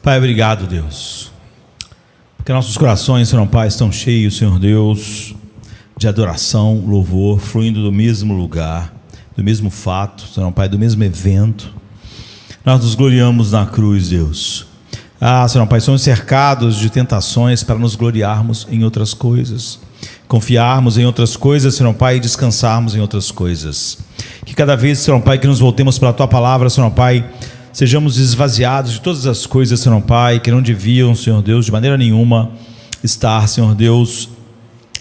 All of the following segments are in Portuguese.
Pai, obrigado, Deus, porque nossos corações, Senhor Pai, estão cheios, Senhor Deus, de adoração, louvor, fluindo do mesmo lugar, do mesmo fato, Senhor Pai, do mesmo evento. Nós nos gloriamos na cruz, Deus. Senhor Pai, somos cercados de tentações para nos gloriarmos em outras coisas, confiarmos em outras coisas, Senhor Pai, e descansarmos em outras coisas. Que cada vez, Senhor Pai, que nos voltemos para a Tua Palavra, Senhor Pai, sejamos esvaziados de todas as coisas, Senhor Pai, que não deviam, Senhor Deus, de maneira nenhuma estar, Senhor Deus,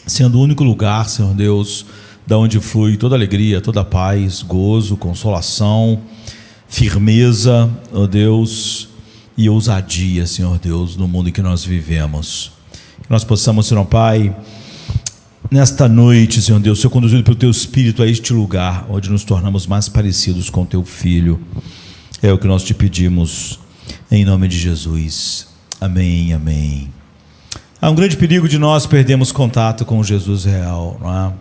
sendo o único lugar, Senhor Deus, da onde flui toda alegria, toda paz, gozo, consolação, firmeza, ó Deus, e ousadia, Senhor Deus, no mundo em que nós vivemos. Que nós possamos, Senhor Pai, nesta noite, Senhor Deus, ser conduzido pelo Teu Espírito a este lugar, onde nos tornamos mais parecidos com Teu Filho. É o que nós te pedimos, em nome de Jesus. Amém, amém. Há um grande perigo de nós perdermos contato com Jesus real, não é?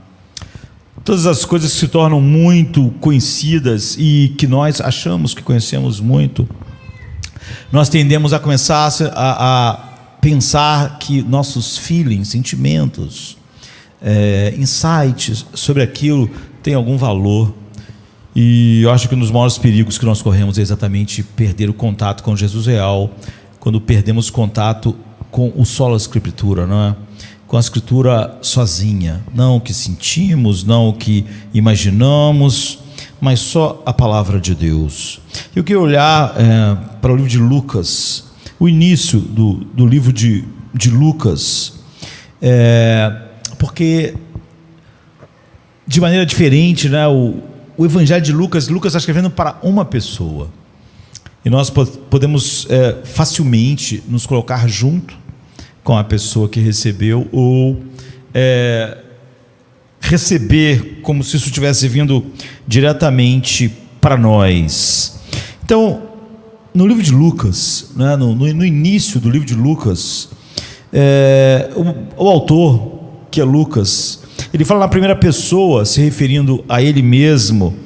Todas as coisas que se tornam muito conhecidas e que nós achamos que conhecemos muito, nós tendemos a começar a pensar que nossos feelings, sentimentos, insights sobre aquilo têm algum valor. E eu acho que um dos maiores perigos que nós corremos é exatamente perder o contato com Jesus real, quando perdemos contato com o sola Escritura, não é? Com a Escritura sozinha, não o que sentimos, não o que imaginamos, mas só a palavra de Deus. Eu queria olhar para o livro de Lucas, o início do livro de Lucas, porque de maneira diferente, né, o Evangelho de Lucas está escrevendo para uma pessoa, e nós podemos facilmente nos colocar junto com a pessoa que recebeu, ou receber como se isso estivesse vindo diretamente para nós. Então, no livro de Lucas, né, no início do livro de Lucas, o autor, que é Lucas, ele fala na primeira pessoa, se referindo a ele mesmo,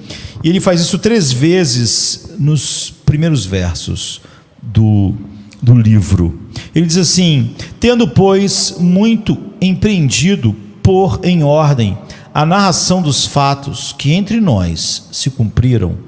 e ele faz isso 3 vezes nos primeiros versos do livro. Ele diz assim: tendo, pois, muito empreendido pôr em ordem a narração dos fatos que entre nós se cumpriram,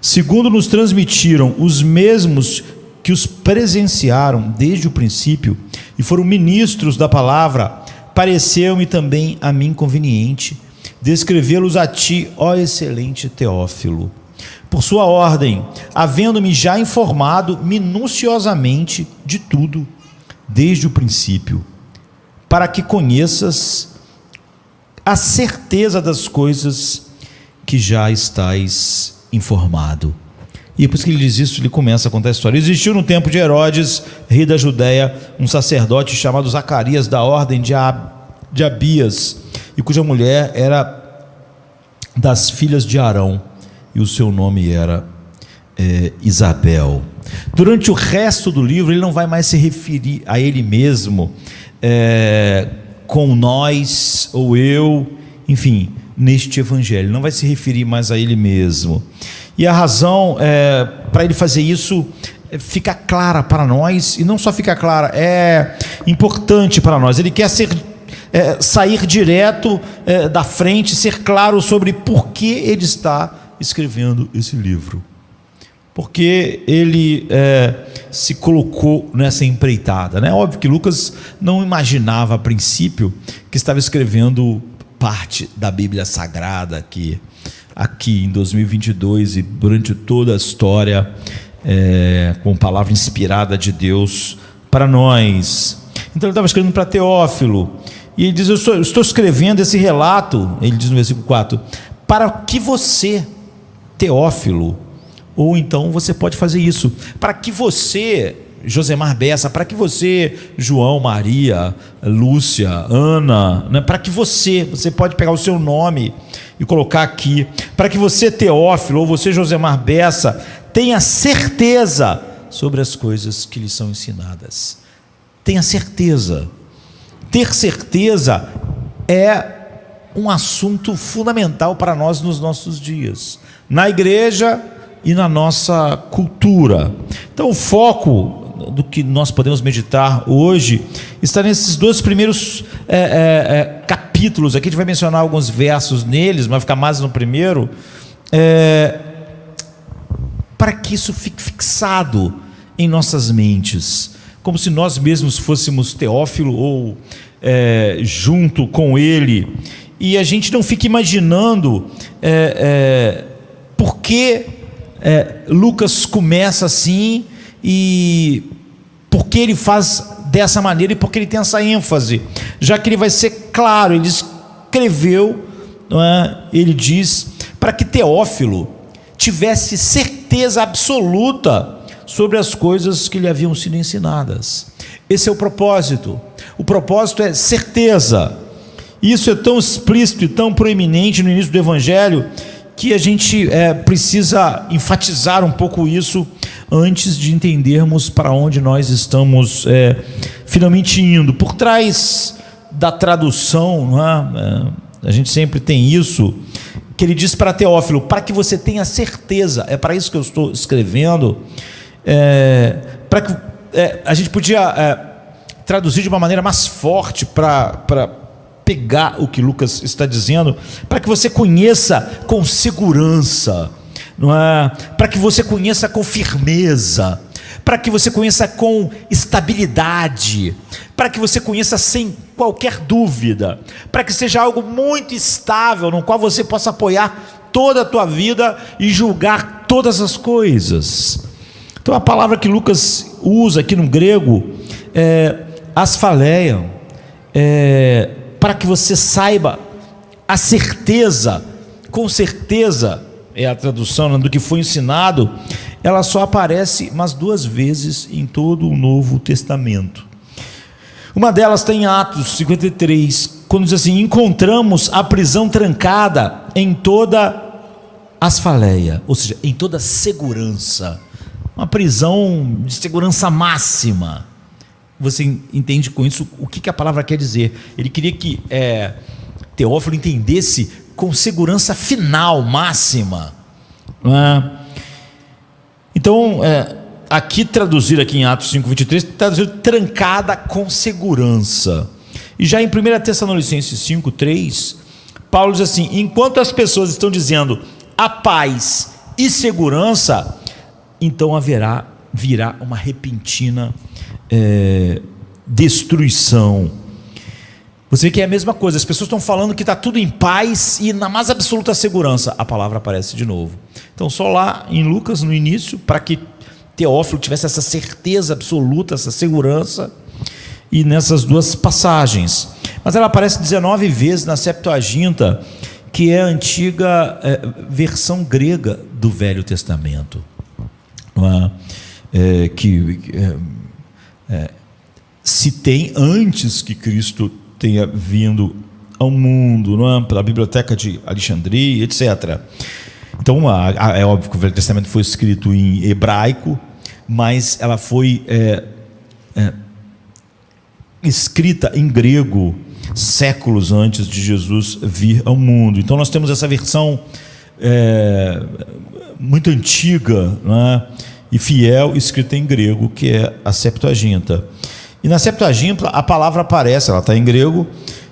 segundo nos transmitiram os mesmos que os presenciaram desde o princípio e foram ministros da palavra, pareceu-me também a mim conveniente descrevê-los a ti, ó excelente Teófilo, por sua ordem, havendo-me já informado minuciosamente de tudo, desde o princípio, para que conheças a certeza das coisas que já estais informado. E depois que ele diz isso, ele começa a contar a história. Existiu no tempo de Herodes, rei da Judéia, um sacerdote chamado Zacarias, da ordem de Abias, e cuja mulher era das filhas de Arão, e o seu nome era Isabel. Durante o resto do livro, ele não vai mais se referir a ele mesmo com nós ou eu, enfim, neste evangelho, não vai se referir mais a ele mesmo. E a razão para ele fazer isso fica clara para nós, e não só fica clara, é importante para nós. Ele quer sair direto da frente, ser claro sobre por que ele está escrevendo esse livro, porque ele se colocou nessa empreitada, né? Óbvio que Lucas não imaginava a princípio que estava escrevendo parte da Bíblia Sagrada aqui em 2022 e durante toda a história, com palavra inspirada de Deus para nós. Então ele estava escrevendo para Teófilo, e ele diz: eu estou escrevendo esse relato, ele diz no versículo 4, para que você, Teófilo, ou então você pode fazer isso, para que você, Josemar Bessa, para que você, João, Maria, Lúcia, Ana, né, para que você pode pegar o seu nome e colocar aqui, para que você, Teófilo, ou você, Josemar Bessa, tenha certeza sobre as coisas que lhe são ensinadas. Tenha certeza. Ter certeza é um assunto fundamental para nós nos nossos dias, na igreja e na nossa cultura. Então o foco do que nós podemos meditar hoje está nesses dois primeiros capítulos. Aqui a gente vai mencionar alguns versos neles, mas vai ficar mais no primeiro, para que isso fique fixado em nossas mentes, como se nós mesmos fôssemos Teófilo ou junto com ele, e a gente não fique imaginando por que Lucas começa assim e por que ele faz dessa maneira e por que ele tem essa ênfase, já que ele vai ser claro. Ele escreveu, não é? Ele diz para que Teófilo tivesse certeza absoluta sobre as coisas que lhe haviam sido ensinadas. Esse é o propósito. O propósito é certeza. Isso é tão explícito e tão proeminente no início do Evangelho que a gente precisa enfatizar um pouco isso antes de entendermos para onde nós estamos finalmente indo. Por trás da tradução, não é? A gente sempre tem isso, que ele diz para Teófilo, para que você tenha certeza, é para isso que eu estou escrevendo, para que a gente podia traduzir de uma maneira mais forte para pegar o que Lucas está dizendo, para que você conheça com segurança, não é? Para que você conheça com firmeza, para que você conheça com estabilidade, para que você conheça sem qualquer dúvida, para que seja algo muito estável, no qual você possa apoiar toda a tua vida e julgar todas as coisas. Então a palavra que Lucas usa aqui no grego é asphaleia, para que você saiba a certeza, com certeza é a tradução do que foi ensinado. Ela só aparece mais 2 vezes em todo o Novo Testamento. Uma delas está em Atos 53, quando diz assim: encontramos a prisão trancada em toda asfaleia, ou seja, em toda segurança, uma prisão de segurança máxima. Você entende com isso o que a palavra quer dizer? Ele queria que Teófilo entendesse com segurança final, máxima, não é? Então, aqui traduzido aqui em Atos 5:23, traduzido trancada com segurança. E já em 1 Tessalonicenses 5:3, Paulo diz assim: enquanto as pessoas estão dizendo a paz e segurança, então virá uma repentina destruição. Você vê que é a mesma coisa, as pessoas estão falando que está tudo em paz e na mais absoluta segurança, a palavra aparece de novo. Então só lá em Lucas, no início, para que Teófilo tivesse essa certeza absoluta, essa segurança, e nessas 2 passagens. Mas ela aparece 19 vezes na Septuaginta, que é a antiga versão grega do Velho Testamento, não é? Se tem antes que Cristo tenha vindo ao mundo, não é? Pela biblioteca de Alexandria, etc. Então é óbvio que o Velho Testamento foi escrito em hebraico, mas ela foi escrita em grego séculos antes de Jesus vir ao mundo. Então nós temos essa versão muito antiga, não é? E fiel, escrita em grego, que é a Septuaginta. E na Septuaginta a palavra aparece, ela está em grego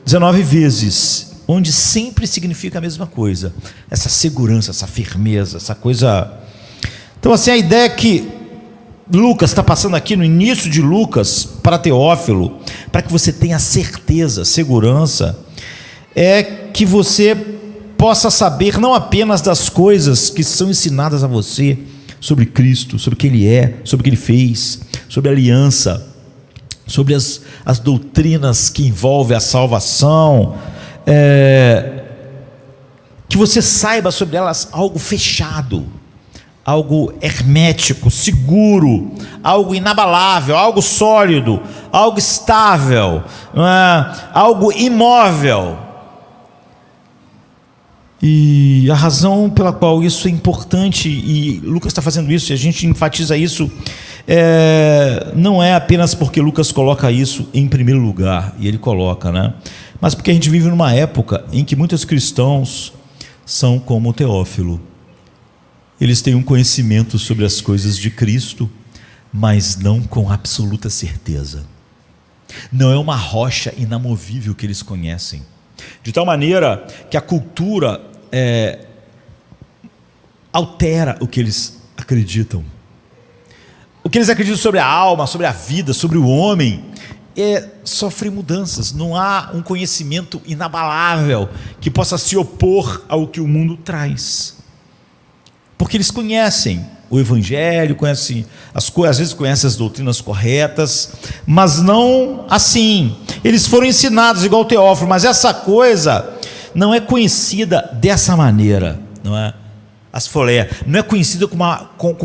19 vezes, onde sempre significa a mesma coisa, essa segurança, essa firmeza, essa coisa. Então assim, a ideia que Lucas está passando aqui no início de Lucas para Teófilo, para que você tenha certeza, segurança, é que você possa saber não apenas das coisas que são ensinadas a você sobre Cristo, sobre o que Ele é, sobre o que Ele fez, sobre a aliança, sobre as doutrinas que envolvem a salvação, que você saiba sobre elas algo fechado, algo hermético, seguro, algo inabalável, algo sólido, algo estável, não é? Algo imóvel. E a razão pela qual isso é importante, e Lucas está fazendo isso, e a gente enfatiza isso, não é apenas porque Lucas coloca isso em primeiro lugar, e ele coloca, né? Mas porque a gente vive numa época em que muitos cristãos são como Teófilo. Eles têm um conhecimento sobre as coisas de Cristo, mas não com absoluta certeza. Não é uma rocha inamovível que eles conhecem, de tal maneira que a cultura altera o que eles acreditam. O que eles acreditam sobre a alma, sobre a vida, sobre o homem, sofre mudanças. Não há um conhecimento inabalável que possa se opor ao que o mundo traz, porque eles conhecem o Evangelho, conhecem as coisas, às vezes conhecem as doutrinas corretas, mas não assim. Eles foram ensinados igual o Teófilo, mas essa coisa não é conhecida dessa maneira, não é? As folé não é conhecida como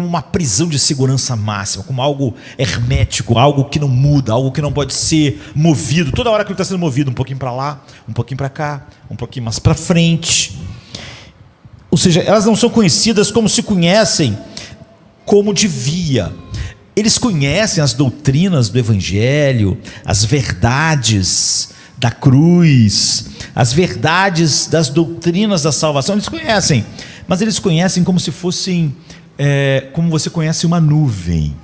uma prisão de segurança máxima, como algo hermético, algo que não muda, algo que não pode ser movido. Toda hora que ele está sendo movido, um pouquinho para lá, um pouquinho para cá, um pouquinho mais para frente. Ou seja, elas não são conhecidas como se conhecem, como devia. Eles conhecem as doutrinas do Evangelho, as verdades da cruz, as verdades das doutrinas da salvação. Eles conhecem, mas eles conhecem como se fossem, como você conhece uma nuvem,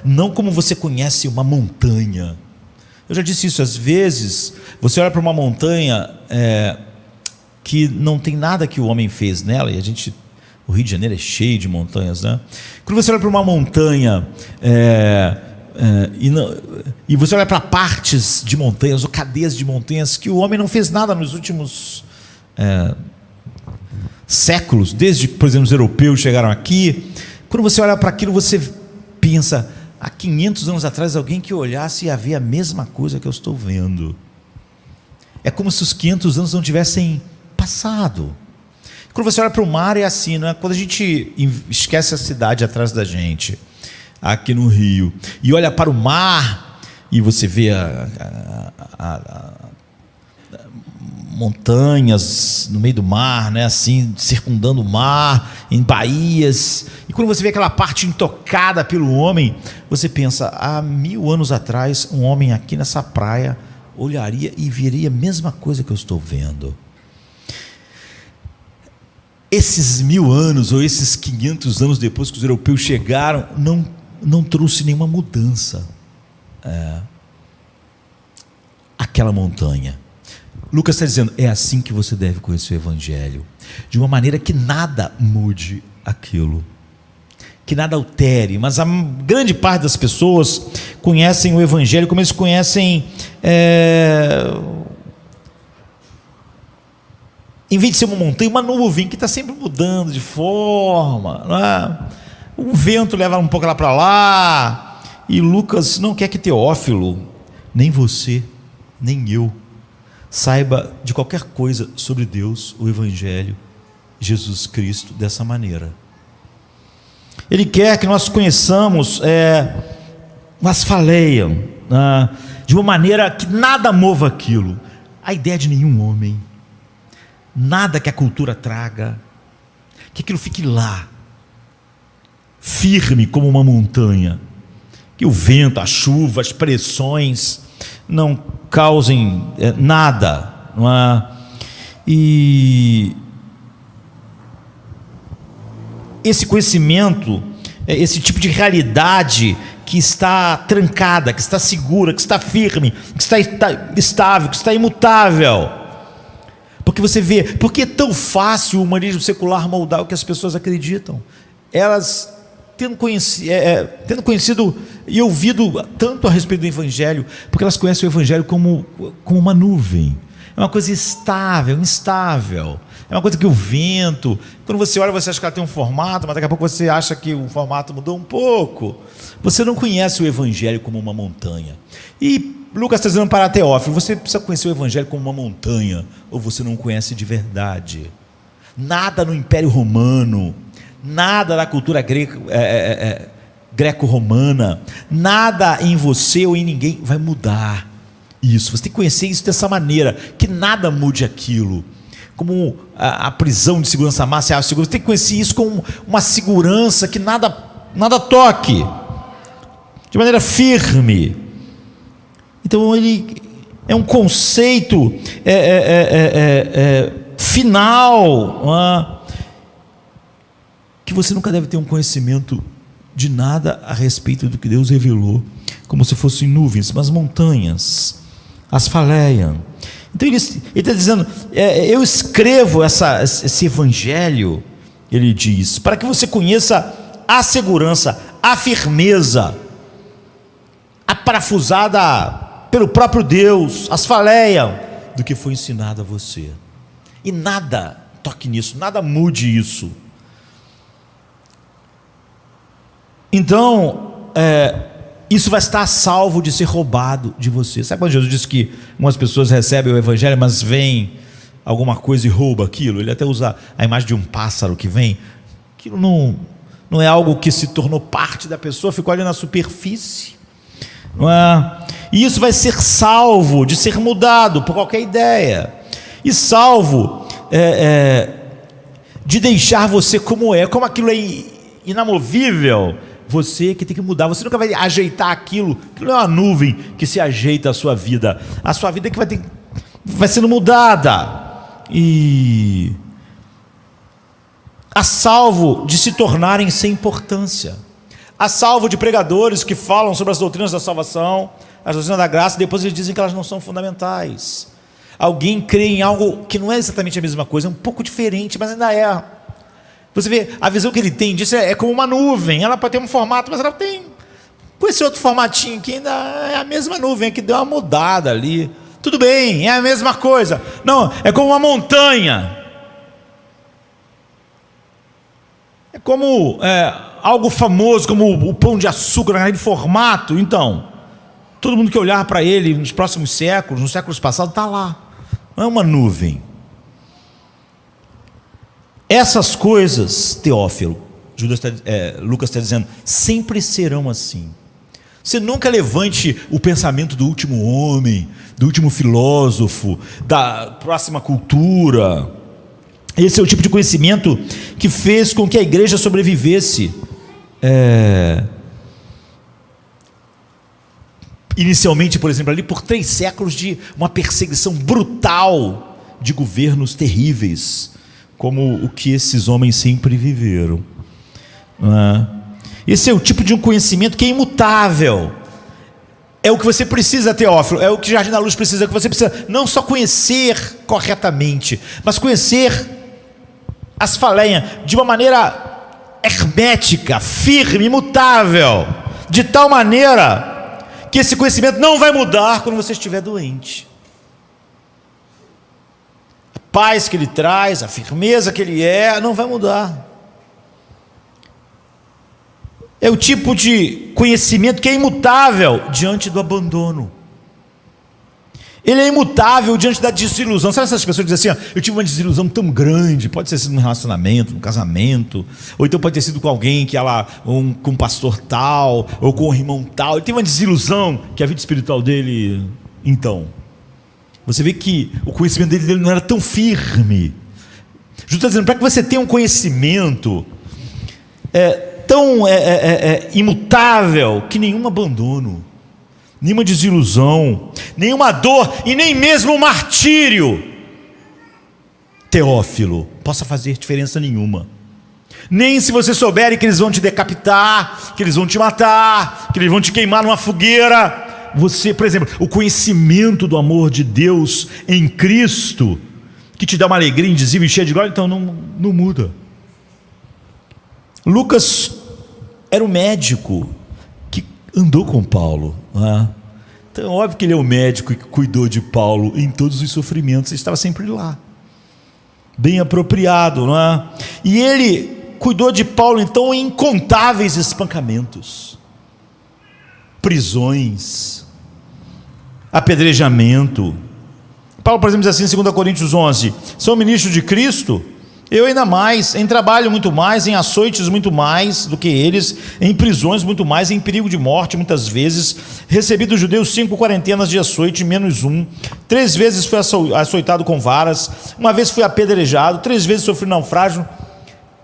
não como você conhece uma montanha. Eu já disse isso, às vezes você olha para uma montanha que não tem nada que o homem fez nela, e o Rio de Janeiro é cheio de montanhas, né? Quando você olha para uma montanha e você olha para partes de montanhas ou cadeias de montanhas que o homem não fez nada nos últimos séculos, desde que, por exemplo, os europeus chegaram aqui. Quando você olha para aquilo, você pensa, há 500 anos atrás alguém que olhasse ia ver a mesma coisa que eu estou vendo. É como se os 500 anos não tivessem passado. Quando você olha para o mar, é assim, não é? Quando a gente esquece a cidade atrás da gente, aqui no Rio, e olha para o mar, e você vê montanhas no meio do mar, né? Assim, circundando o mar, em baías, e quando você vê aquela parte intocada pelo homem, você pensa, há 1000 anos atrás, um homem aqui nessa praia olharia e veria a mesma coisa que eu estou vendo. Esses 1000 anos, ou esses 500 anos depois que os europeus chegaram, não trouxe nenhuma mudança. Aquela montanha. Lucas está dizendo, é assim que você deve conhecer o Evangelho, de uma maneira que nada mude aquilo, que nada altere. Mas a grande parte das pessoas conhecem o Evangelho como eles conhecem, em vez de ser uma montanha, uma nuvem que está sempre mudando de forma, não é? O vento leva um pouco lá para lá, e Lucas não quer que Teófilo, nem você, nem eu, saiba de qualquer coisa sobre Deus, o Evangelho, Jesus Cristo, dessa maneira. Ele quer que nós conheçamos, mas faleiam, de uma maneira que nada mova aquilo, a ideia de nenhum homem, nada que a cultura traga, que aquilo fique lá, firme como uma montanha, que o vento, a chuva, as pressões não causem nada, não é? E esse conhecimento, esse tipo de realidade que está trancada, que está segura, que está firme, que está estável, que está imutável. Porque você vê, porque é tão fácil o humanismo secular moldar o que as pessoas acreditam. Elas, tendo conhecido e ouvido tanto a respeito do Evangelho, porque elas conhecem o Evangelho como uma nuvem. É uma coisa estável, instável. É uma coisa que o vento, quando você olha, você acha que ela tem um formato, mas daqui a pouco você acha que o formato mudou um pouco. Você não conhece o Evangelho como uma montanha. E Lucas está dizendo para Teófilo, você precisa conhecer o Evangelho como uma montanha, ou você não conhece de verdade. Nada no Império Romano, nada da cultura greco-romana, nada em você ou em ninguém vai mudar isso. Você tem que conhecer isso dessa maneira, que nada mude aquilo. Como a prisão de segurança máxima, você tem que conhecer isso como uma segurança que nada toque, de maneira firme. Então ele é um conceito final, que que você nunca deve ter um conhecimento de nada a respeito do que Deus revelou, como se fossem nuvens, mas montanhas as faleiam. Então ele está dizendo, eu escrevo esse evangelho, ele diz, para que você conheça a segurança, a firmeza, a parafusada pelo próprio Deus, as faleiam do que foi ensinado a você. E nada toque nisso, nada mude isso. Então, isso vai estar a salvo de ser roubado de você. Sabe quando Jesus disse que umas pessoas recebem o evangelho, mas vem alguma coisa e rouba aquilo? Ele até usa a imagem de um pássaro que vem. Aquilo não é algo que se tornou parte da pessoa, ficou ali na superfície, não é? E isso vai ser salvo de ser mudado por qualquer ideia, e salvo de deixar você como aquilo é inamovível. Você que tem que mudar, você nunca vai ajeitar aquilo não é uma nuvem que se ajeita a sua vida é que vai sendo mudada, e a salvo de se tornarem sem importância, a salvo de pregadores que falam sobre as doutrinas da salvação, as doutrinas da graça, e depois eles dizem que elas não são fundamentais. Alguém crê em algo que não é exatamente a mesma coisa, é um pouco diferente, mas ainda é. Você vê, a visão que ele tem disso é como uma nuvem. Ela pode ter um formato, mas ela tem, com esse outro formatinho aqui, ainda é a mesma nuvem, que deu uma mudada ali. Tudo bem, é a mesma coisa. Não, é como uma montanha. É como algo famoso, como o pão de açúcar, naquele formato. Então, todo mundo que olhar para ele nos próximos séculos, nos séculos passados, está lá. Não é uma nuvem. Essas coisas, Teófilo, Lucas está dizendo, sempre serão assim. Você nunca levante o pensamento do último homem, do último filósofo, da próxima cultura. Esse é o tipo de conhecimento que fez com que a igreja sobrevivesse. Inicialmente, por exemplo, ali por 3 séculos de uma perseguição brutal de governos terríveis, como o que esses homens sempre viveram. Esse é o tipo de um conhecimento que é imutável. É o que você precisa, Teófilo, é o que Jardim da Luz precisa, que você precisa não só conhecer corretamente, mas conhecer as faleias de uma maneira hermética, firme, imutável, de tal maneira que esse conhecimento não vai mudar quando você estiver doente. A paz que ele traz, a firmeza que ele não vai mudar. É o tipo de conhecimento que é imutável diante do abandono. Ele é imutável diante da desilusão. Sabe essas pessoas que dizem assim, eu tive uma desilusão tão grande, pode ter sido num relacionamento, num casamento, ou então pode ter sido com alguém que com um pastor tal, ou com um irmão tal, ele teve uma desilusão, que a vida espiritual dele, então, você vê que o conhecimento dele não era tão firme. Jesus está dizendo, para que você tenha um conhecimento tão imutável, que nenhum abandono, nenhuma desilusão, nenhuma dor e nem mesmo um martírio, Teófilo, possa fazer diferença nenhuma. Nem se você souber que eles vão te decapitar, que eles vão te matar, que eles vão te queimar numa fogueira. Você, por exemplo, o conhecimento do amor de Deus em Cristo, que te dá uma alegria indizível e cheia de glória, então não muda. Lucas era um médico que andou com Paulo, então é óbvio que ele é o médico que cuidou de Paulo em todos os sofrimentos, ele estava sempre lá, bem apropriado, não é? E ele cuidou de Paulo então em incontáveis espancamentos, prisões, apedrejamento. Paulo, por exemplo, diz assim em 2 Coríntios 11, sou ministro de Cristo, eu ainda mais, em trabalho muito mais, em açoites muito mais do que eles, em prisões muito mais, em perigo de morte muitas vezes, recebi dos judeus 5 quarentenas de açoite, menos 1, 3 vezes fui açoitado com varas, uma vez fui apedrejado, 3 vezes sofri naufrágio,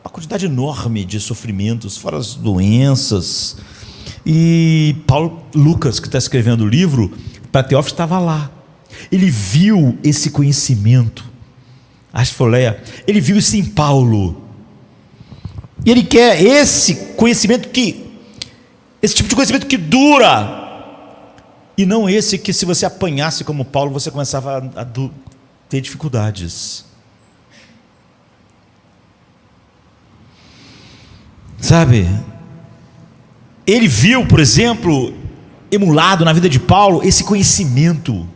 uma quantidade enorme de sofrimentos, fora as doenças. E Lucas, que está escrevendo o livro, para Teófilo, estava lá, ele viu esse conhecimento, ele viu isso em Paulo, E ele quer esse tipo de conhecimento que dura, e não esse que, se você apanhasse como Paulo, você começava a ter dificuldades. Sabe? Ele viu, por exemplo, emulado na vida de Paulo, esse conhecimento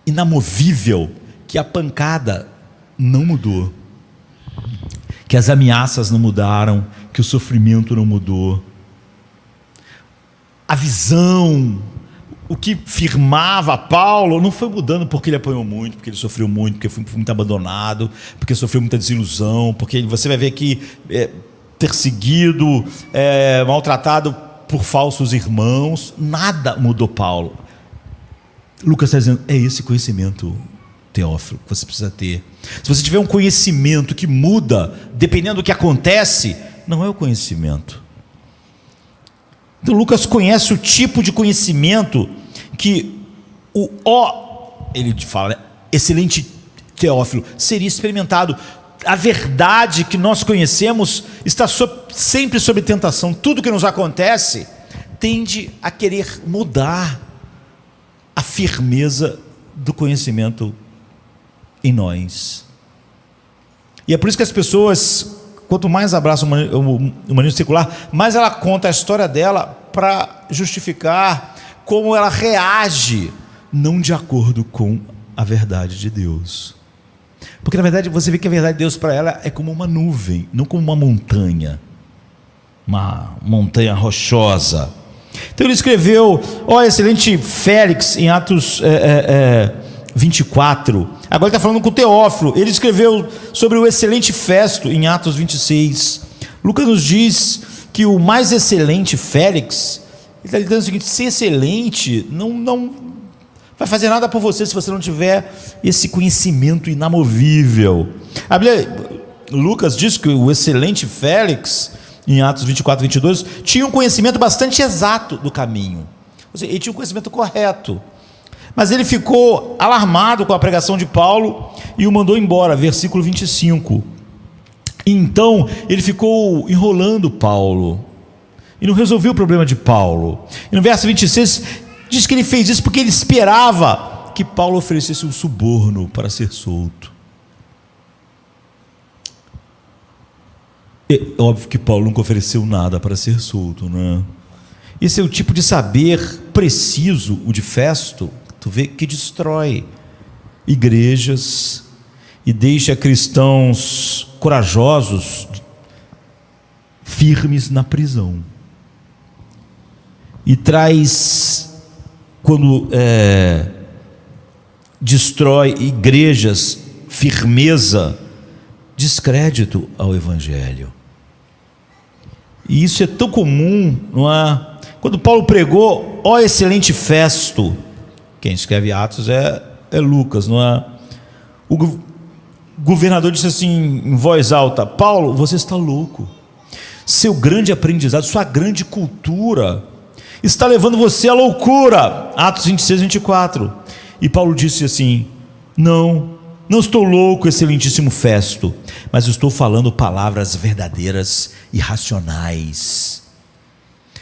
inamovível, que a pancada não mudou, que as ameaças não mudaram, que o sofrimento não mudou. A visão, o que firmava Paulo, não foi mudando porque ele apanhou muito, porque ele sofreu muito, porque foi muito abandonado, porque sofreu muita desilusão, porque você vai ver aqui perseguido, maltratado por falsos irmãos. Nada mudou Paulo. Lucas está dizendo, é esse conhecimento, Teófilo, que você precisa ter. Se você tiver um conhecimento que muda, dependendo do que acontece, não é o conhecimento. Então Lucas conhece o tipo de conhecimento que ele fala, né? Excelente Teófilo, seria experimentado. A verdade que nós conhecemos está sempre sob tentação. Tudo que nos acontece tende a querer mudar a firmeza do conhecimento em nós. E é por isso que as pessoas, quanto mais abraçam o humanismo secular, mais ela conta a história dela para justificar como ela reage, não de acordo com a verdade de Deus. Porque na verdade você vê que a verdade de Deus para ela é como uma nuvem, não como uma montanha rochosa. Então ele escreveu, excelente Félix, em Atos 24. Agora ele está falando com Teófilo. Ele escreveu sobre o excelente Festo em Atos 26. Lucas nos diz que o mais excelente Félix, ele está dizendo o seguinte: ser excelente não vai fazer nada por você se você não tiver esse conhecimento inamovível. Lucas diz que o excelente Félix, em Atos 24, 22, tinha um conhecimento bastante exato do caminho. Ou seja, ele tinha um conhecimento correto. Mas ele ficou alarmado com a pregação de Paulo e o mandou embora, versículo 25. Então ele ficou enrolando Paulo e não resolveu o problema de Paulo. E no verso 26 diz que ele fez isso porque ele esperava que Paulo oferecesse um suborno para ser solto. É óbvio que Paulo nunca ofereceu nada para ser solto, não é? Esse é o tipo de saber preciso, o de Festo, tu vê, que destrói igrejas e deixa cristãos corajosos firmes na prisão, e traz, quando destrói igrejas, firmeza, descrédito ao Evangelho. E isso é tão comum, não é? Quando Paulo pregou, excelente Festo, quem escreve Atos é Lucas, não é? O governador disse assim em voz alta: Paulo, você está louco. Seu grande aprendizado, sua grande cultura está levando você à loucura. Atos 26, 24. E Paulo disse assim: não estou louco, excelentíssimo Festo, mas estou falando palavras verdadeiras e racionais.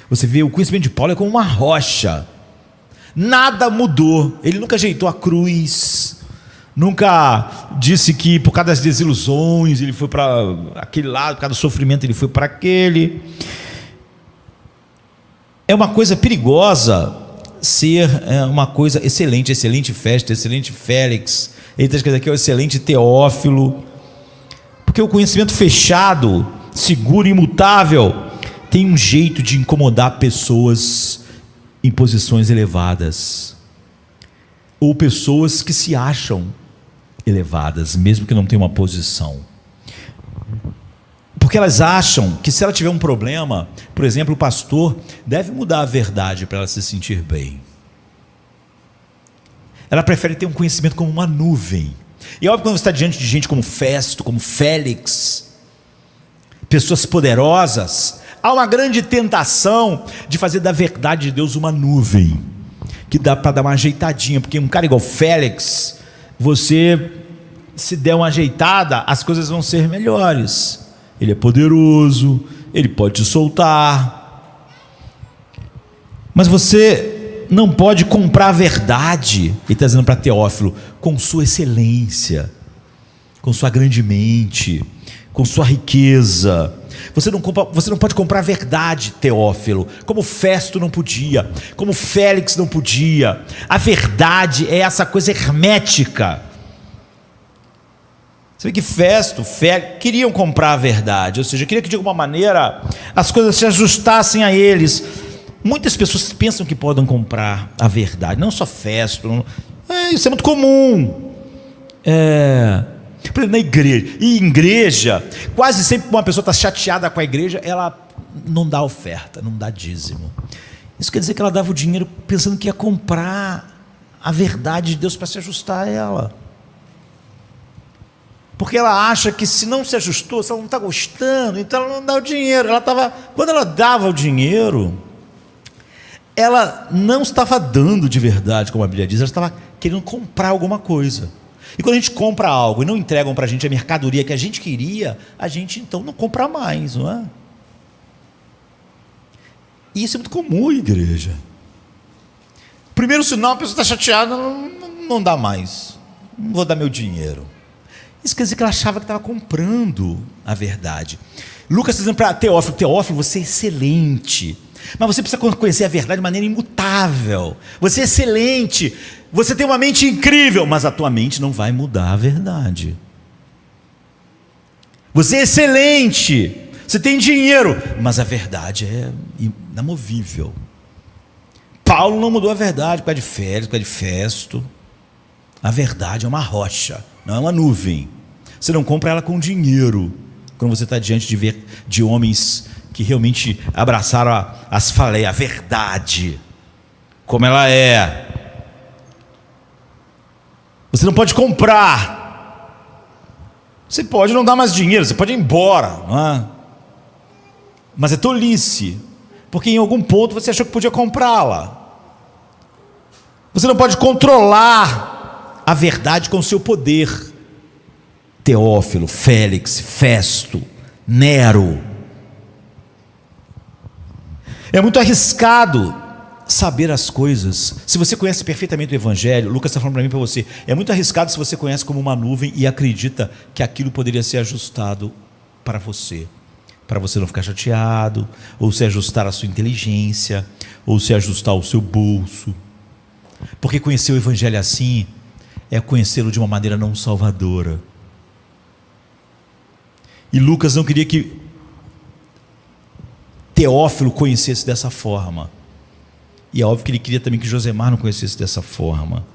Você vê, o conhecimento de Paulo é como uma rocha, nada mudou. Ele nunca ajeitou a cruz, nunca disse que por causa das desilusões ele foi para aquele lado, por causa do sofrimento ele foi para aquele. É uma coisa perigosa ser uma coisa excelente, excelente Festo, excelente Félix. Ele está escrevendo aqui o excelente Teófilo, porque o conhecimento fechado, seguro e imutável tem um jeito de incomodar pessoas em posições elevadas, ou pessoas que se acham elevadas, mesmo que não tenham uma posição, porque elas acham que se ela tiver um problema, por exemplo, o pastor deve mudar a verdade para ela se sentir bem. Ela prefere ter um conhecimento como uma nuvem. E é óbvio que quando você está diante de gente como Festo, como Félix, pessoas poderosas, há uma grande tentação de fazer da verdade de Deus uma nuvem, que dá para dar uma ajeitadinha, porque um cara igual Félix, você, se der uma ajeitada, as coisas vão ser melhores. Ele é poderoso, Ele pode te soltar. Mas você não pode comprar a verdade, Ele está dizendo para Teófilo, com sua excelência, com sua grande mente, com sua riqueza. Você não pode comprar a verdade, Teófilo, como Festo não podia, como Félix não podia. A verdade é essa coisa hermética. Você vê que Festo, Félix queriam comprar a verdade, ou seja, queria que de alguma maneira as coisas se ajustassem a eles. Muitas pessoas pensam que podem comprar a verdade, não só Festo, isso é muito comum. Na igreja, e em igreja, quase sempre uma pessoa está chateada com a igreja, ela não dá oferta, não dá dízimo. Isso quer dizer que ela dava o dinheiro pensando que ia comprar a verdade de Deus para se ajustar a ela, porque ela acha que se não se ajustou, se ela não está gostando, então ela não dá o dinheiro. Quando ela dava o dinheiro, ela não estava dando de verdade, como a Bíblia diz, ela estava querendo comprar alguma coisa. E quando a gente compra algo e não entregam para a gente a mercadoria que a gente queria, a gente então não compra mais, não é? E isso é muito comum, igreja. Primeiro sinal, a pessoa está chateada, não dá mais, não vou dar meu dinheiro. Isso quer dizer que ela achava que estava comprando a verdade. Lucas está dizendo para Teófilo, Teófilo, você é excelente, mas você precisa conhecer a verdade de maneira imutável. Você é excelente, você tem uma mente incrível, mas a tua mente não vai mudar a verdade. Você é excelente, você tem dinheiro, mas a verdade é inamovível. Paulo não mudou a verdade por causa de Félix, por causa de Festo. A verdade é uma rocha, não é uma nuvem. Você não compra ela com dinheiro. Quando você está diante de homens que realmente abraçaram a verdade, como ela é. Você não pode comprar. Você pode não dar mais dinheiro, você pode ir embora, não é? Mas é tolice, porque em algum ponto você achou que podia comprá-la. Você não pode controlar a verdade com o seu poder. Teófilo, Félix, Festo, Nero. É muito arriscado saber as coisas. Se você conhece perfeitamente o Evangelho, Lucas está falando para mim e para você, é muito arriscado se você conhece como uma nuvem e acredita que aquilo poderia ser ajustado para você não ficar chateado, ou se ajustar à sua inteligência, ou se ajustar ao seu bolso. Porque conhecer o Evangelho assim é conhecê-lo de uma maneira não salvadora. E Lucas não queria que Teófilo conhecesse dessa forma. E é óbvio que ele queria também que Josemar não conhecesse dessa forma.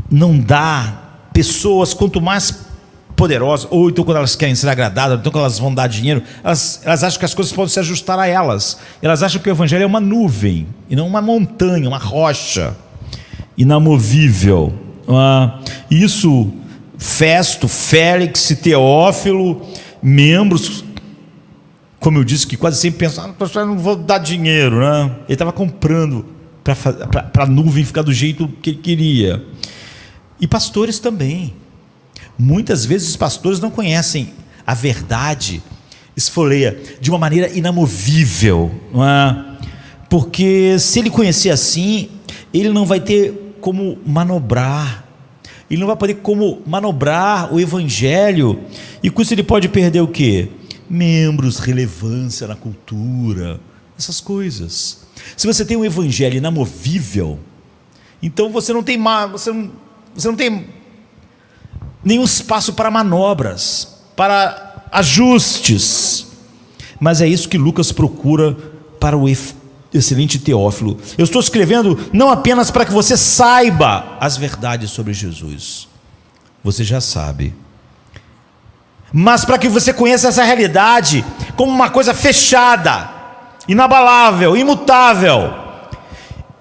Não dá. Pessoas, quanto mais poderosas, ou então quando elas querem ser agradadas, ou então quando elas vão dar dinheiro, elas acham que as coisas podem se ajustar a elas. Elas acham que o Evangelho é uma nuvem, e não uma montanha, uma rocha inamovível. Isso, Festo, Félix e Teófilo, membros, como eu disse, que quase sempre pensam, não vou dar dinheiro, né? Ele estava comprando para a nuvem ficar do jeito que ele queria. E pastores também. Muitas vezes os pastores não conhecem a verdade, esfoleia de uma maneira inamovível, não é? Porque se ele conhecer assim, ele não vai ter como manobrar. Ele não vai poder como manobrar o Evangelho, e com isso ele pode perder o quê? Membros, relevância na cultura, essas coisas. Se você tem um Evangelho inamovível, então você não tem nenhum espaço para manobras, para ajustes. Mas é isso que Lucas procura para o excelente Teófilo. Eu estou escrevendo não apenas para que você saiba as verdades sobre Jesus, você já sabe, mas para que você conheça essa realidade como uma coisa fechada, inabalável, imutável,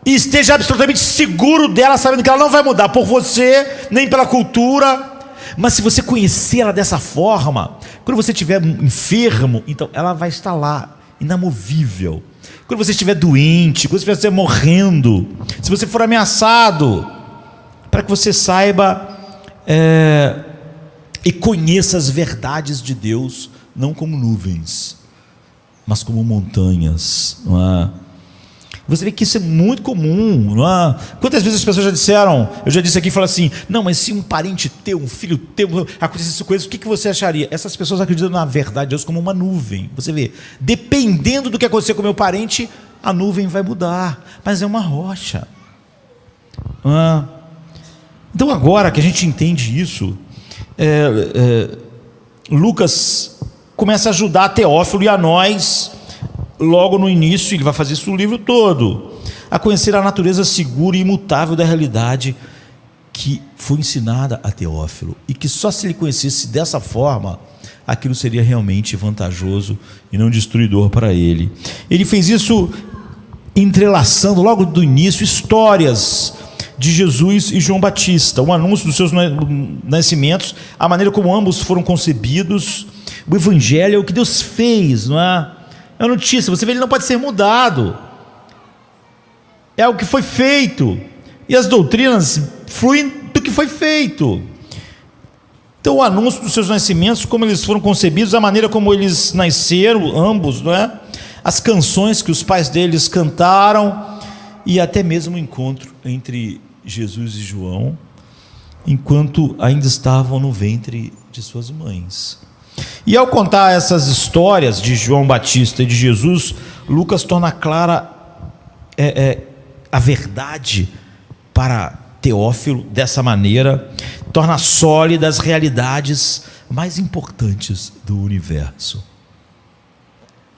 e esteja absolutamente seguro dela, sabendo que ela não vai mudar por você, nem pela cultura. Mas se você conhecer ela dessa forma, quando você estiver enfermo, então ela vai estar lá, inamovível. Quando você estiver doente, quando você estiver morrendo, se você for ameaçado, para que você saiba e conheça as verdades de Deus, não como nuvens, mas como montanhas, não é? Você vê que isso é muito comum, não é? Quantas vezes as pessoas já disseram, eu já disse aqui, falo assim, não, mas se um parente teu, um filho teu, acontecesse coisa, o que você acharia? Essas pessoas acreditam na verdade de Deus como uma nuvem. Você vê, dependendo do que acontecer com o meu parente, a nuvem vai mudar, mas é uma rocha. Então agora que a gente entende isso, Lucas começa a ajudar a Teófilo e a nós, logo no início, ele vai fazer isso o livro todo, a conhecer a natureza segura e imutável da realidade que foi ensinada a Teófilo, e que só se ele conhecesse dessa forma, aquilo seria realmente vantajoso e não destruidor para ele. Ele fez isso entrelaçando logo do início histórias de Jesus e João Batista, o anúncio dos seus nascimentos, a maneira como ambos foram concebidos, o evangelho é o que Deus fez, não é? É uma notícia, você vê, ele não pode ser mudado, é o que foi feito, e as doutrinas fluem do que foi feito. Então o anúncio dos seus nascimentos, como eles foram concebidos, a maneira como eles nasceram, ambos, não é? As canções que os pais deles cantaram, e até mesmo o encontro entre Jesus e João, enquanto ainda estavam no ventre de suas mães. E ao contar essas histórias de João Batista e de Jesus, Lucas torna clara a verdade para Teófilo dessa maneira, torna sólidas as realidades mais importantes do universo,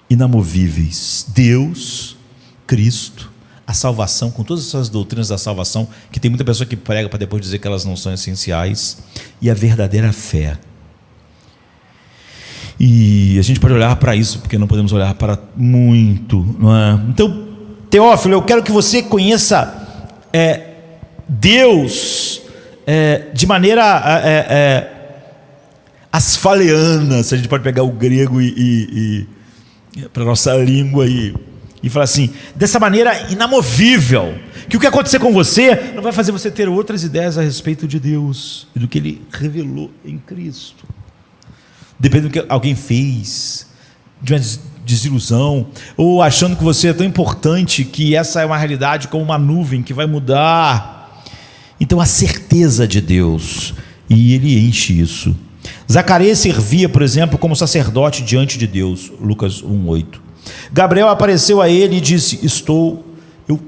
inamovíveis: Deus, Cristo, a salvação, com todas essas doutrinas da salvação, que tem muita pessoa que prega para depois dizer que elas não são essenciais, e a verdadeira fé. E a gente pode olhar para isso, porque não podemos olhar para muito, não é? Então, Teófilo, eu quero que você conheça Deus de maneira asfaleana, se a gente pode pegar o grego e para a nossa língua e falar assim, dessa maneira inamovível, que o que acontecer com você não vai fazer você ter outras ideias a respeito de Deus e do que Ele revelou em Cristo. Depende do que alguém fez, de uma desilusão, ou achando que você é tão importante que essa é uma realidade como uma nuvem que vai mudar. Então a certeza de Deus, e Ele enche isso. Zacarias servia, por exemplo, como sacerdote diante de Deus, Lucas 1:8. Gabriel apareceu a ele e disse: eu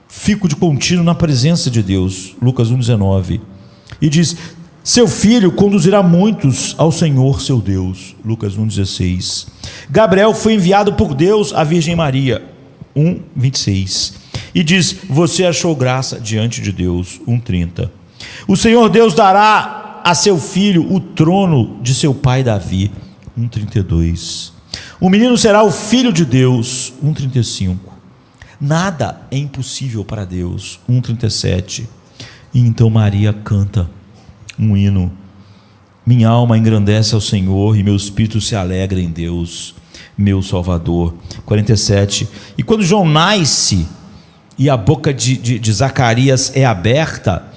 fico de contínuo na presença de Deus, Lucas 1:19. E diz: seu filho conduzirá muitos ao Senhor seu Deus, Lucas 1:16. Gabriel foi enviado por Deus à Virgem Maria, 1:26. E diz: você achou graça diante de Deus, 1:30. O Senhor Deus dará a seu filho o trono de seu pai Davi, 1:32. O menino será o filho de Deus, 1:35. Nada é impossível para Deus, 1:37. E então Maria canta um hino: minha alma engrandece ao Senhor e meu espírito se alegra em Deus, meu Salvador, 47. E quando João nasce e a boca de Zacarias é aberta,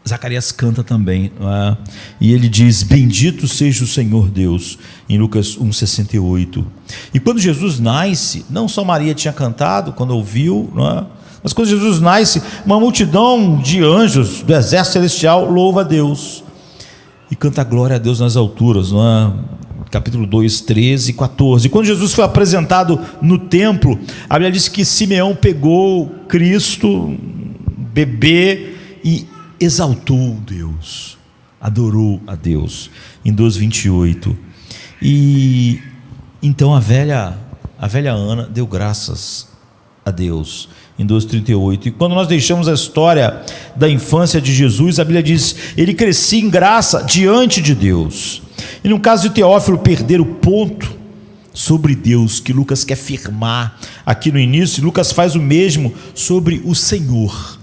Zacarias canta também, não é? E ele diz: bendito seja o Senhor Deus, em Lucas 1:68. E quando Jesus nasce, não só Maria tinha cantado quando ouviu, não é? Mas quando Jesus nasce, uma multidão de anjos do exército celestial louva a Deus e canta glória a Deus nas alturas, não é? Capítulo 2, 13 e 14. E quando Jesus foi apresentado no templo, a Bíblia diz que Simeão pegou Cristo, bebê, e exaltou Deus, adorou a Deus, em 2:28. E então a velha Ana deu graças a Deus, em 2:38. E quando nós deixamos a história da infância de Jesus, a Bíblia diz: ele crescia em graça diante de Deus. E no caso de Teófilo perder o ponto sobre Deus, que Lucas quer firmar aqui no início, Lucas faz o mesmo sobre o Senhor,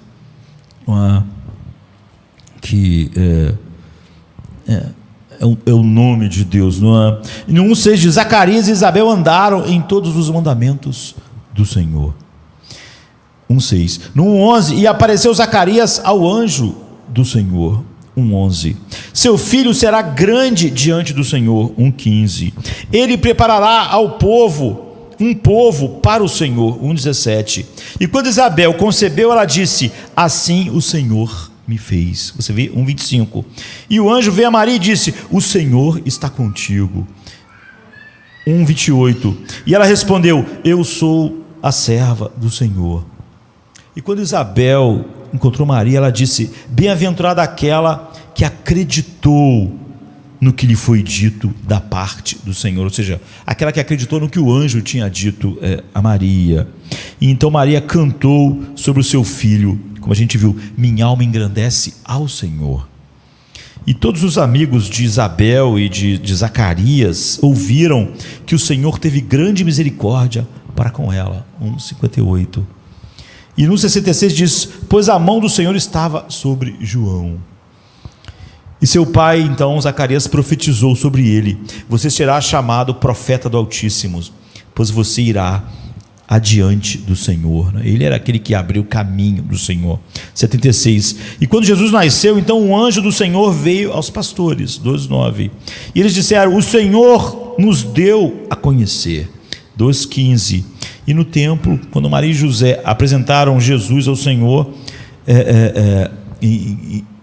que é o nome de Deus, não é? E no 1:6 diz: Zacarias e Isabel andaram em todos os mandamentos do Senhor. 1:6. No 1:11, e apareceu Zacarias ao anjo do Senhor. 1:11. Seu filho será grande diante do Senhor, 1:15. Ele preparará ao povo um povo para o Senhor, 1:17. E quando Isabel concebeu, ela disse: assim o Senhor me fez. Você vê, 1:25. E o anjo veio a Maria e disse: o Senhor está contigo, 1:28. E ela respondeu: eu sou a serva do Senhor. E quando Isabel encontrou Maria, ela disse: bem-aventurada aquela que acreditou no que lhe foi dito da parte do Senhor, ou seja, aquela que acreditou no que o anjo tinha dito a Maria. E então Maria cantou sobre o seu filho, como a gente viu: minha alma engrandece ao Senhor. E todos os amigos de Isabel e de Zacarias ouviram que o Senhor teve grande misericórdia para com ela, 1:58. E no 66 diz: pois a mão do Senhor estava sobre João. E seu pai, então, Zacarias, profetizou sobre ele: você será chamado profeta do Altíssimo, pois você irá adiante do Senhor. Ele era aquele que abriu o caminho do Senhor. 76. E quando Jesus nasceu, então um anjo do Senhor veio aos pastores, 2:9. E eles disseram: o Senhor nos deu a conhecer, 2:15. E no templo, quando Maria e José apresentaram Jesus ao Senhor,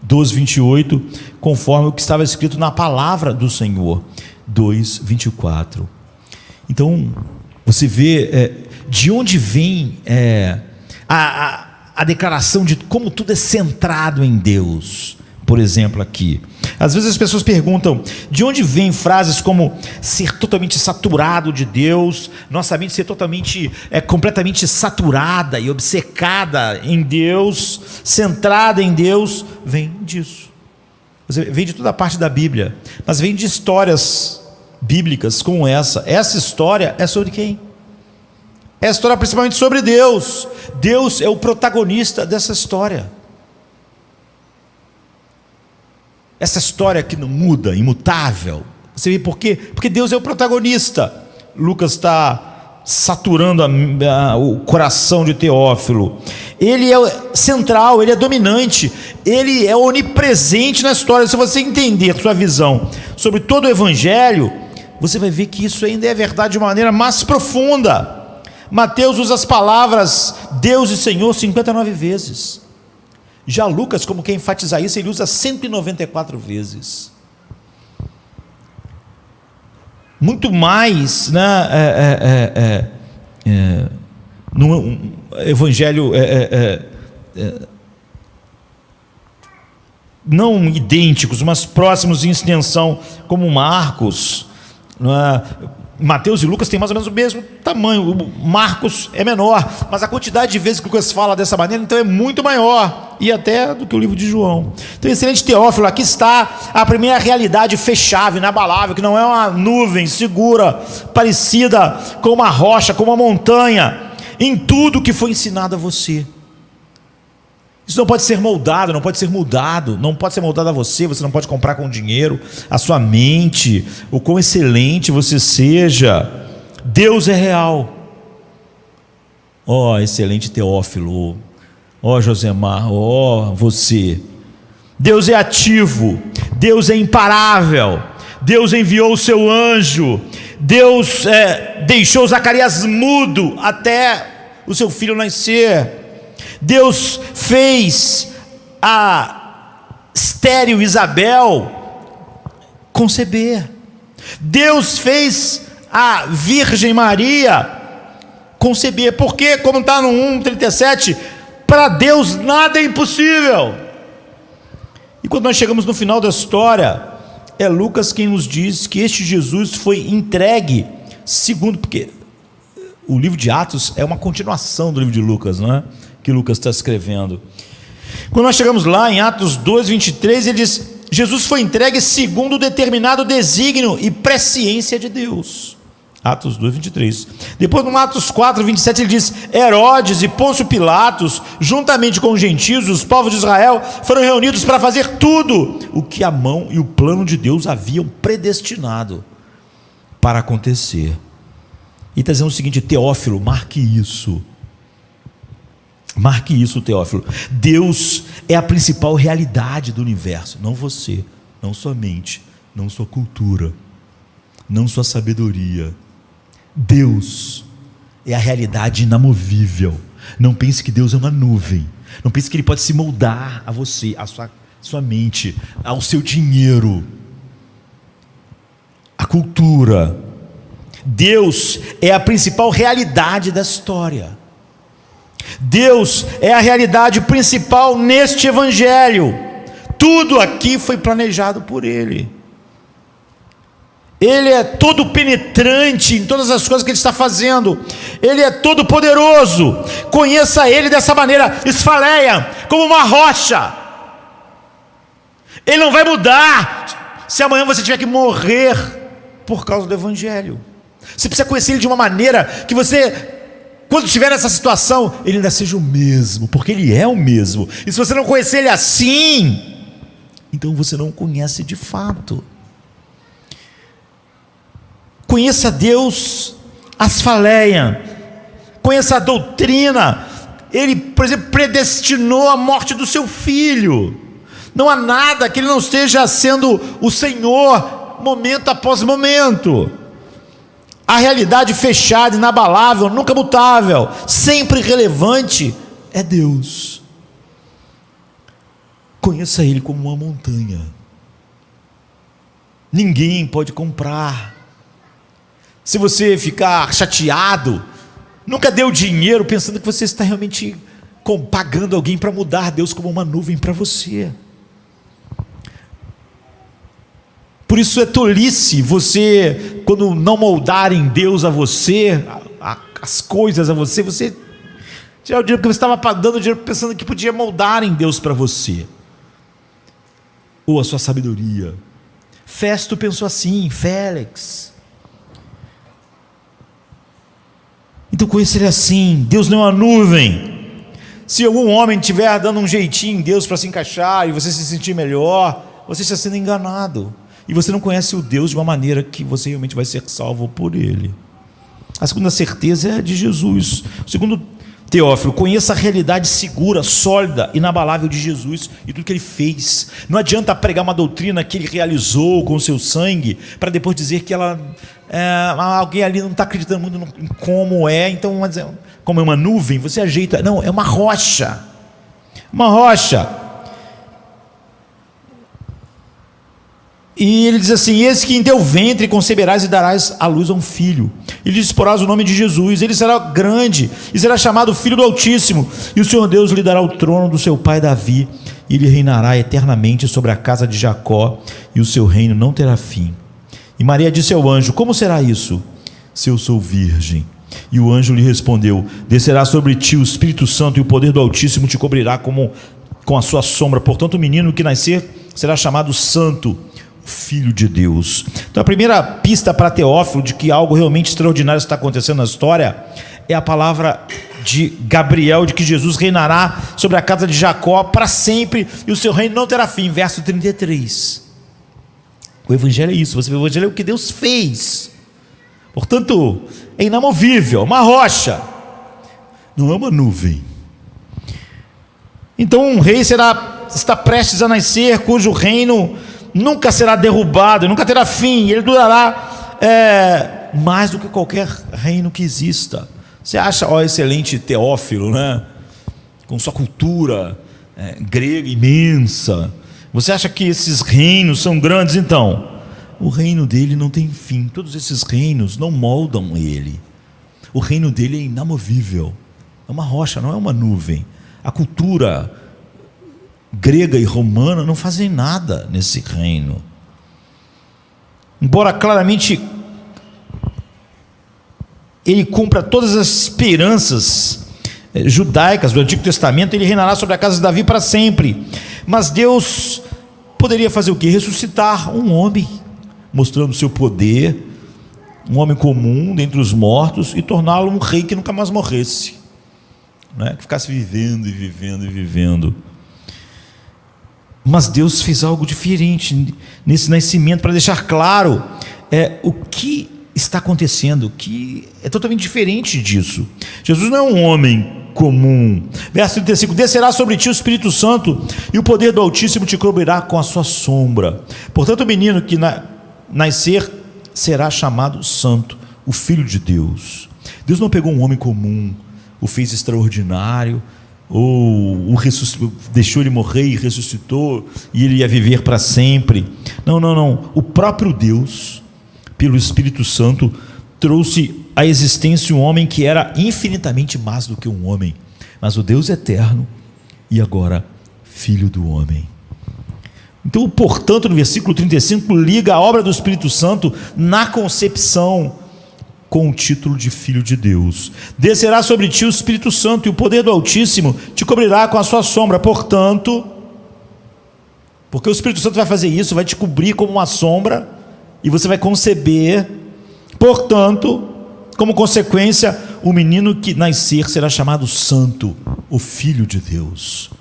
2:28, conforme o que estava escrito na palavra do Senhor, 2:24. Então você vê de onde vem a declaração de como tudo é centrado em Deus. Por exemplo, aqui, às vezes as pessoas perguntam: de onde vêm frases como ser totalmente saturado de Deus, nossa mente ser completamente saturada e obcecada em Deus, centrada em Deus? Vem disso, vem de toda a parte da Bíblia, mas vem de histórias bíblicas como essa. Essa história é sobre quem? É a história principalmente sobre Deus. Deus é o protagonista dessa história. Essa história que não muda, imutável. Você vê por quê? Porque Deus é o protagonista. Lucas está saturando o coração de Teófilo. Ele é central, ele é dominante, ele é onipresente na história. Se você entender sua visão sobre todo o Evangelho, você vai ver que isso ainda é verdade de uma maneira mais profunda. Mateus usa as palavras Deus e Senhor 59 vezes. Já Lucas, como quer enfatizar isso, ele usa 194 vezes. Muito mais, né, no Evangelho não idênticos, mas próximos em extensão, como Marcos, Mateus e Lucas têm mais ou menos o mesmo tamanho. O Marcos é menor, mas a quantidade de vezes que Lucas fala dessa maneira, então, é muito maior, e até do que o livro de João. Então, excelente Teófilo, aqui está a primeira realidade fechável, inabalável, que não é uma nuvem segura, parecida com uma rocha, com uma montanha, em tudo que foi ensinado a você. Isso não pode ser moldado, não pode ser mudado, não pode ser moldado a você. Você não pode comprar com dinheiro a sua mente, o quão excelente você seja. Deus é real. Ó, excelente Teófilo, ó Josemar, ó você. Deus é ativo, Deus é imparável, Deus enviou o seu anjo, Deus deixou Zacarias mudo até o seu filho nascer. Deus fez a estéril Isabel conceber. Deus fez a Virgem Maria conceber. Porque, como está no 1:37, para Deus nada é impossível. E quando nós chegamos no final da história, é Lucas quem nos diz que este Jesus foi entregue segundo, porque o livro de Atos é uma continuação do livro de Lucas, não é? Que Lucas está escrevendo. Quando nós chegamos lá em Atos 2:23, ele diz: Jesus foi entregue segundo o determinado desígnio e presciência de Deus. Atos 2:23. Depois, no Atos 4:27, ele diz: Herodes e Pôncio Pilatos, juntamente com os gentios, os povos de Israel, foram reunidos para fazer tudo o que a mão e o plano de Deus haviam predestinado para acontecer. E está dizendo o seguinte: Teófilo, marque isso. Marque isso, Teófilo. Deus é a principal realidade do universo, não você, não sua mente, não sua cultura, não sua sabedoria. Deus é a realidade inamovível. Não pense que Deus é uma nuvem. Não pense que Ele pode se moldar a você, a sua mente, ao seu dinheiro, a cultura. Deus é a principal realidade da história. Deus é a realidade principal neste evangelho. Tudo aqui foi planejado por Ele. Ele é todo penetrante em todas as coisas que Ele está fazendo. Ele é todo poderoso. Conheça Ele dessa maneira. Esfaleia como uma rocha. Ele não vai mudar se amanhã você tiver que morrer por causa do evangelho. Você precisa conhecer Ele de uma maneira que você, quando estiver nessa situação, Ele ainda seja o mesmo, porque Ele é o mesmo. E se você não conhecer Ele assim, então você não conhece de fato. Conheça Deus, asfaleia. Conheça a doutrina. Ele, por exemplo, predestinou a morte do seu filho. Não há nada que Ele não esteja sendo o Senhor, momento após momento. A realidade fechada, inabalável, nunca mutável, sempre relevante, é Deus. Conheça Ele como uma montanha. Ninguém pode comprar. Se você ficar chateado, nunca deu dinheiro pensando que você está realmente pagando alguém para mudar Deus como uma nuvem para você. Por isso é tolice você, quando não moldarem Deus a você, as coisas a você, você tirar o dinheiro, porque você estava dando dinheiro pensando que podia moldar em Deus para você, ou a sua sabedoria. Festo pensou assim, Félix. Então conheça Ele assim. Deus não é uma nuvem. Se algum homem estiver dando um jeitinho em Deus para se encaixar e você se sentir melhor, você está sendo enganado. E você não conhece o Deus de uma maneira que você realmente vai ser salvo por Ele. A segunda certeza é de Jesus. O segundo, Teófilo, conheça a realidade segura, sólida, inabalável de Jesus e tudo que Ele fez. Não adianta pregar uma doutrina que Ele realizou com o seu sangue, para depois dizer que alguém ali não está acreditando muito em como é, então, como é uma nuvem, você ajeita. Não, é uma rocha. Uma rocha. E ele diz assim: eis que em teu ventre conceberás e darás à luz a um filho, e lhe disporás o nome de Jesus. Ele será grande e será chamado Filho do Altíssimo, e o Senhor Deus lhe dará o trono do seu pai Davi, e ele reinará eternamente sobre a casa de Jacó, e o seu reino não terá fim. E Maria disse ao anjo: como será isso, se eu sou virgem? E o anjo lhe respondeu: descerá sobre ti o Espírito Santo, e o poder do Altíssimo te cobrirá com a sua sombra. Portanto, o menino que nascer será chamado Santo, Filho de Deus. Então a primeira pista para Teófilo de que algo realmente extraordinário está acontecendo na história é a palavra de Gabriel, de que Jesus reinará sobre a casa de Jacó para sempre, e o seu reino não terá fim. Verso 33. O evangelho é isso. Você vê, o evangelho é o que Deus fez. Portanto, é inamovível, uma rocha, não é uma nuvem. Então um rei está prestes a nascer, cujo reino nunca será derrubado, nunca terá fim. Ele durará mais do que qualquer reino que exista. Você acha, excelente Teófilo, né? Com sua cultura grega imensa, você acha que esses reinos são grandes? Então, o reino dele não tem fim. Todos esses reinos não moldam ele. O reino dele é inamovível. É uma rocha, não é uma nuvem. A cultura grega e romana não fazem nada nesse reino. Embora claramente ele cumpra todas as esperanças judaicas do Antigo Testamento, ele reinará sobre a casa de Davi para sempre. Mas Deus poderia fazer o quê? Ressuscitar um homem, mostrando o seu poder, um homem comum dentre os mortos, e torná-lo um rei que nunca mais morresse, né? Que ficasse vivendo e vivendo e vivendo. Mas Deus fez algo diferente nesse nascimento, para deixar claro o que está acontecendo que é totalmente diferente disso. Jesus não é um homem comum. Verso 35: descerá sobre ti o Espírito Santo, e o poder do Altíssimo te cobrirá com a sua sombra. Portanto, o menino que nascer será chamado Santo, o Filho de Deus. Deus não pegou um homem comum, o fez extraordinário, ou deixou ele morrer e ressuscitou, e ele ia viver para sempre. Não. O próprio Deus, pelo Espírito Santo, trouxe à existência um homem que era infinitamente mais do que um homem, mas o Deus eterno, e agora Filho do homem. Então, portanto, no versículo 35, liga a obra do Espírito Santo na concepção com o título de Filho de Deus. Descerá sobre ti o Espírito Santo, e o poder do Altíssimo te cobrirá com a sua sombra. Portanto, porque o Espírito Santo vai fazer isso, vai te cobrir como uma sombra, e você vai conceber. Portanto, como consequência, o menino que nascer será chamado Santo, o Filho de Deus.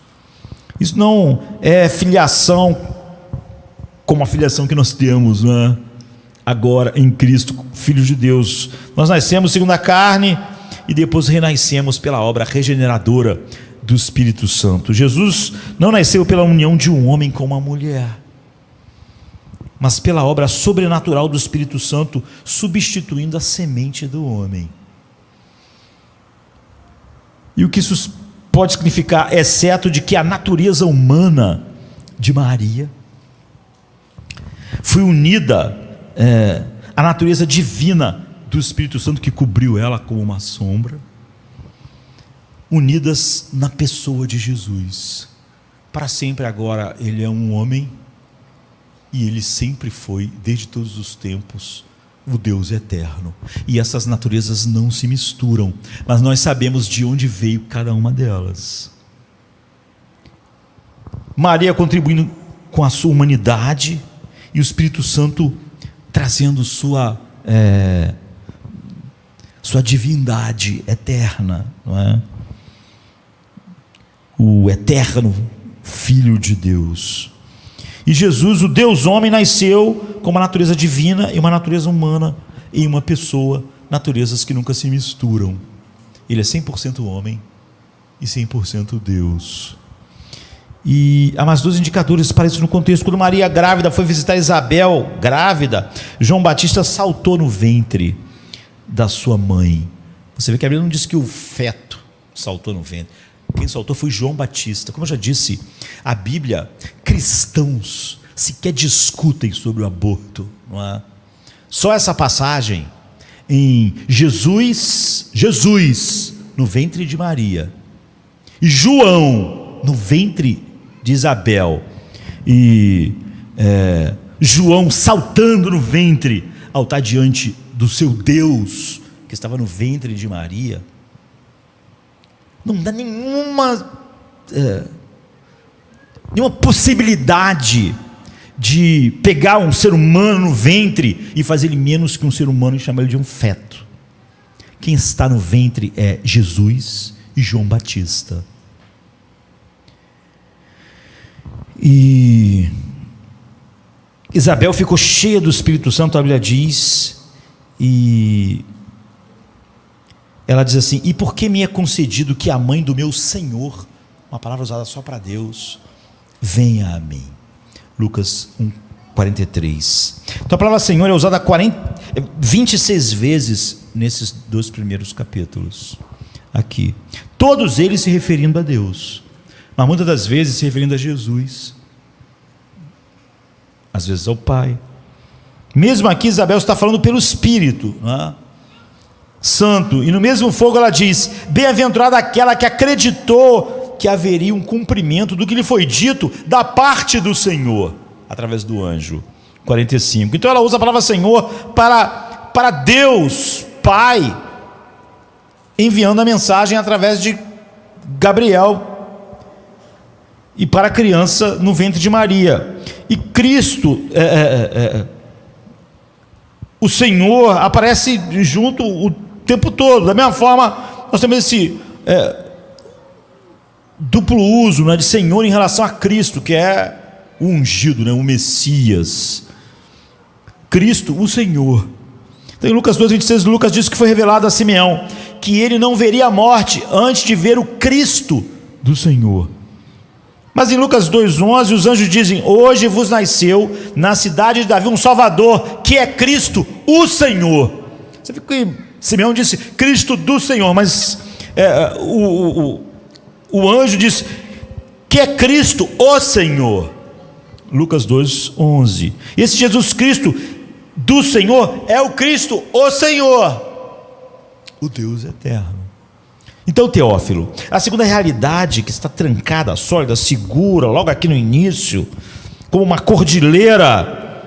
Isso não é filiação como a filiação que nós temos, né? Agora em Cristo, Filho de Deus. Nós nascemos segundo a carne e depois renascemos pela obra regeneradora do Espírito Santo. Jesus não nasceu pela união de um homem com uma mulher, mas pela obra sobrenatural do Espírito Santo, substituindo a semente do homem. E o que isso pode significar, exceto de que a natureza humana de Maria foi unida à natureza divina do Espírito Santo, que cobriu ela como uma sombra, unidas na pessoa de Jesus. Para sempre agora ele é um homem, e ele sempre foi, desde todos os tempos, o Deus eterno. E essas naturezas não se misturam, mas nós sabemos de onde veio cada uma delas. Maria contribuindo com a sua humanidade, e o Espírito Santo trazendo sua divindade eterna, não é? O eterno Filho de Deus. E Jesus, o Deus homem, nasceu com uma natureza divina e uma natureza humana em uma pessoa, naturezas que nunca se misturam. Ele é 100% homem e 100% Deus. E há mais dois indicadores para isso no contexto. Quando Maria, grávida, foi visitar Isabel, grávida, João Batista saltou no ventre da sua mãe. Você vê que a Bíblia não diz que o feto saltou no ventre. Quem saltou foi João Batista. Como eu já disse, a Bíblia, cristãos sequer discutem sobre o aborto, não é? Só essa passagem em Jesus no ventre de Maria, e João no ventre de Isabel, e João saltando no ventre ao estar diante do seu Deus que estava no ventre de Maria, não dá nenhuma possibilidade de pegar um ser humano no ventre e fazer ele menos que um ser humano e chamar ele de um feto. Quem está no ventre é Jesus e João Batista. E Isabel ficou cheia do Espírito Santo, a Bíblia diz, e ela diz assim: e por que me é concedido que a mãe do meu Senhor, uma palavra usada só para Deus, venha a mim? Lucas 1:43. Então a palavra Senhor é usada 26 vezes nesses dois primeiros capítulos aqui, todos eles se referindo a Deus, mas muitas das vezes se referindo a Jesus, às vezes ao Pai. Mesmo aqui Isabel está falando pelo Espírito, não é? Santo, e no mesmo fogo ela diz: bem-aventurada aquela que acreditou que haveria um cumprimento do que lhe foi dito da parte do Senhor, através do anjo. 45. Então ela usa a palavra Senhor para Deus Pai, enviando a mensagem através de Gabriel, e para a criança no ventre de Maria. E Cristo, o Senhor, aparece junto o tempo todo. Da mesma forma, nós temos esse duplo uso, né, de Senhor em relação a Cristo, que é o ungido, né, o Messias. Cristo, o Senhor. Então, em Lucas 2:26, Lucas diz que foi revelado a Simeão que ele não veria a morte antes de ver o Cristo do Senhor. Mas em Lucas 2:11, os anjos dizem: hoje vos nasceu na cidade de Davi um Salvador, que é Cristo, o Senhor. Você vê que Simeão disse Cristo do Senhor, mas o anjo diz que é Cristo, o Senhor. Lucas 2:11. Esse Jesus Cristo do Senhor é o Cristo, o Senhor, o Deus eterno. Então, Teófilo, a segunda realidade que está trancada, sólida, segura, logo aqui no início, como uma cordilheira,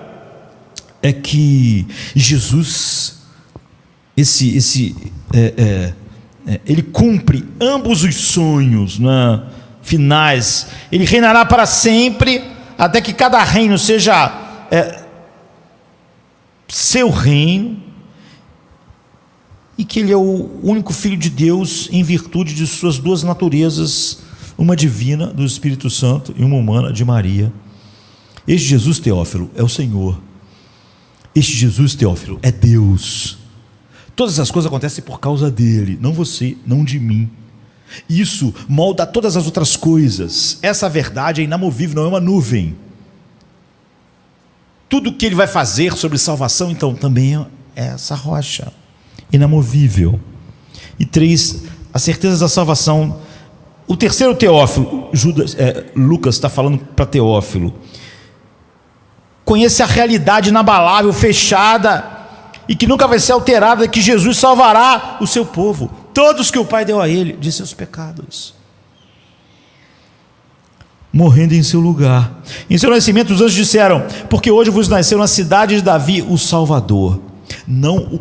é que Jesus, ele cumpre ambos os sonhos, né, finais. Ele reinará para sempre, até que cada reino seja seu reino, e que ele é o único Filho de Deus em virtude de suas duas naturezas, uma divina do Espírito Santo e uma humana de Maria. Este Jesus, Teófilo, é o Senhor. Este Jesus, Teófilo, é Deus. Todas as coisas acontecem por causa dele, não você, não de mim. Isso molda todas as outras coisas. Essa verdade é inamovível, não é uma nuvem. Tudo que ele vai fazer sobre salvação, então, também é essa rocha inamovível. E 3, a certeza da salvação. O terceiro, Teófilo, Lucas está falando para Teófilo, conhece a realidade inabalável, fechada, e que nunca vai ser alterada, que Jesus salvará o seu povo, todos que o Pai deu a ele, de seus pecados, morrendo em seu lugar. Em seu nascimento, os anjos disseram: porque hoje vos nasceu na cidade de Davi o Salvador. Não o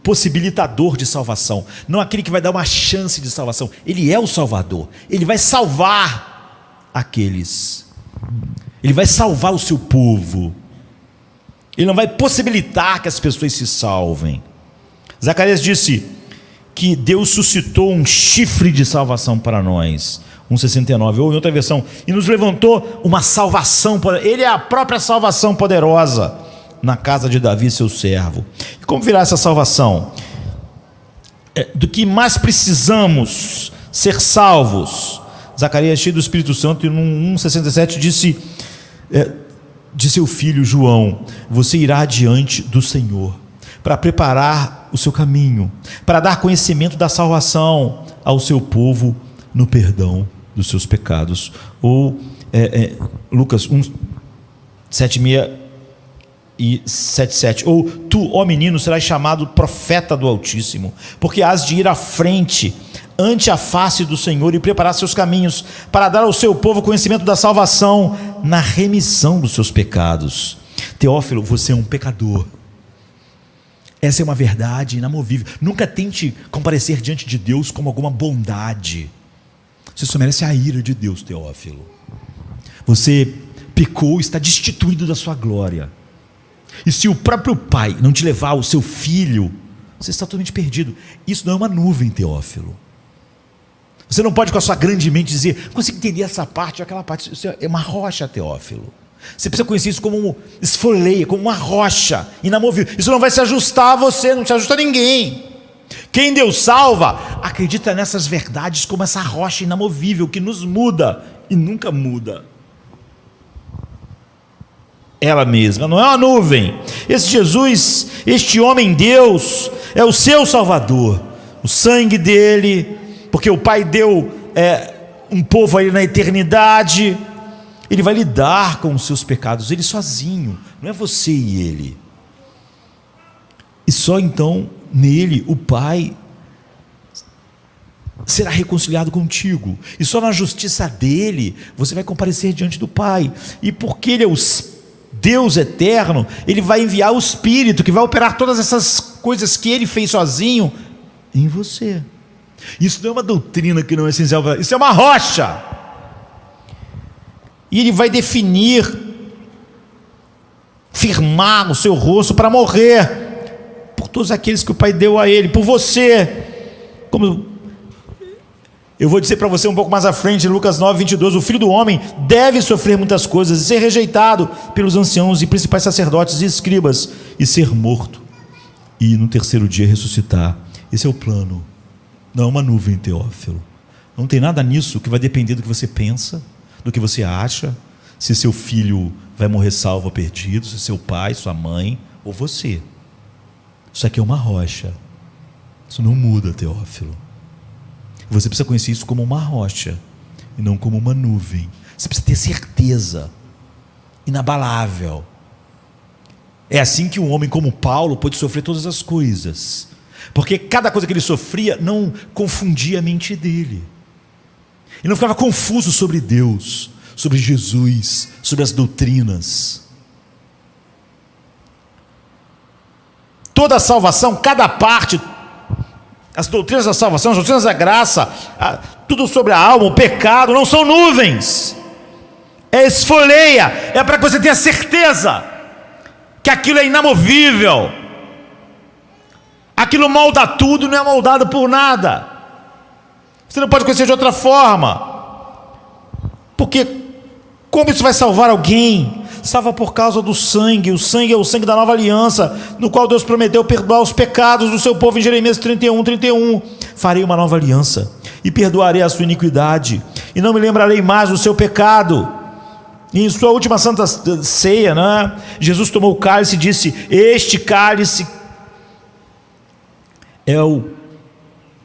possibilitador de salvação, não aquele que vai dar uma chance de salvação. Ele é o Salvador, ele vai salvar aqueles, ele vai salvar o seu povo, ele não vai possibilitar que as pessoas se salvem. Zacarias disse que Deus suscitou um chifre de salvação para nós, 1,69, ou em outra versão, e nos levantou uma salvação, ele é a própria salvação poderosa, na casa de Davi, seu servo. E como virá essa salvação? Do que mais precisamos ser salvos? Zacarias, cheio do Espírito Santo, em 1,67 disse de seu filho João: você irá adiante do Senhor, para preparar o seu caminho, para dar conhecimento da salvação ao seu povo no perdão dos seus pecados. Ou Lucas 1,76 e 7,7, ou tu, ó menino, serás chamado profeta do Altíssimo, porque hás de ir à frente, ante a face do Senhor, e preparar seus caminhos, para dar ao seu povo conhecimento da salvação, na remissão dos seus pecados. Teófilo, você é um pecador. Essa é uma verdade inamovível. Nunca tente comparecer diante de Deus como alguma bondade. Você só merece a ira de Deus, Teófilo. Você pecou, está destituído da sua glória. E se o próprio Pai não te levar o seu filho, você está totalmente perdido. Isso não é uma nuvem, Teófilo. Você não pode, com a sua grande mente, dizer: consigo entender essa parte ou aquela parte. Isso é uma rocha, Teófilo. Você precisa conhecer isso como esfoleia, como uma rocha inamovível. Isso não vai se ajustar a você, não se ajusta a ninguém. Quem Deus salva, acredita nessas verdades como essa rocha inamovível que nos muda e nunca muda. Ela mesma, não é uma nuvem. Esse Jesus, este homem Deus, é o seu Salvador. O sangue dele, porque o Pai deu um povo aí na eternidade. Ele vai lidar com os seus pecados, ele sozinho, não é você e ele. E só então nele o Pai será reconciliado contigo, e só na justiça dele você vai comparecer diante do Pai. E porque ele é o Deus eterno, ele vai enviar o Espírito que vai operar todas essas coisas que ele fez sozinho em você. Isso não é uma doutrina que não é essencial, isso é uma rocha. E ele vai definir, firmar o seu rosto para morrer por todos aqueles que o Pai deu a ele, por você. Como Eu vou dizer para você um pouco mais à frente, Lucas 9:22, o Filho do Homem deve sofrer muitas coisas e ser rejeitado pelos anciãos e principais sacerdotes e escribas e ser morto e no terceiro dia ressuscitar. Esse é o plano. Não é uma nuvem, Teófilo. Não tem nada nisso que vai depender do que você pensa, do que você acha, se seu filho vai morrer salvo ou perdido, se seu pai, sua mãe ou você. Isso aqui é uma rocha. Isso não muda, Teófilo. Você precisa conhecer isso como uma rocha e não como uma nuvem. Você precisa ter certeza, inabalável. É assim que um homem como Paulo pôde sofrer todas as coisas, porque cada coisa que ele sofria não confundia a mente dele. Ele não ficava confuso sobre Deus, sobre Jesus, sobre as doutrinas. Toda a salvação, cada parte, as doutrinas da salvação, as doutrinas da graça, tudo sobre a alma, o pecado, não são nuvens, é esfoleia, é para que você tenha certeza que aquilo é inamovível, aquilo molda tudo, não é moldado por nada. Você não pode conhecer de outra forma, porque como isso vai salvar alguém? Salva por causa do sangue. O sangue é o sangue da nova aliança, no qual Deus prometeu perdoar os pecados do seu povo em Jeremias 31:31. Farei uma nova aliança e perdoarei a sua iniquidade e não me lembrarei mais do seu pecado. E em sua última santa ceia, né, Jesus tomou o cálice e disse: este cálice é o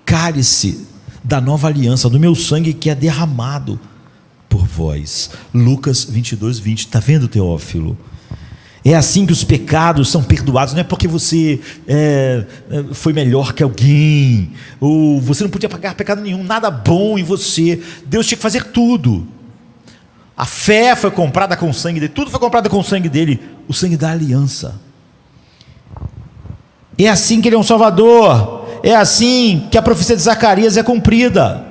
cálice da nova aliança, do meu sangue que é derramado por vós. Lucas 22:20. Está vendo, Teófilo? É assim que os pecados são perdoados. Não é porque você foi melhor que alguém, ou você não podia pagar pecado nenhum, nada bom em você. Deus tinha que fazer tudo. A fé foi comprada com o sangue dele, tudo foi comprado com o sangue dele, o sangue da aliança. É assim que ele é um salvador. É assim que a profecia de Zacarias é cumprida,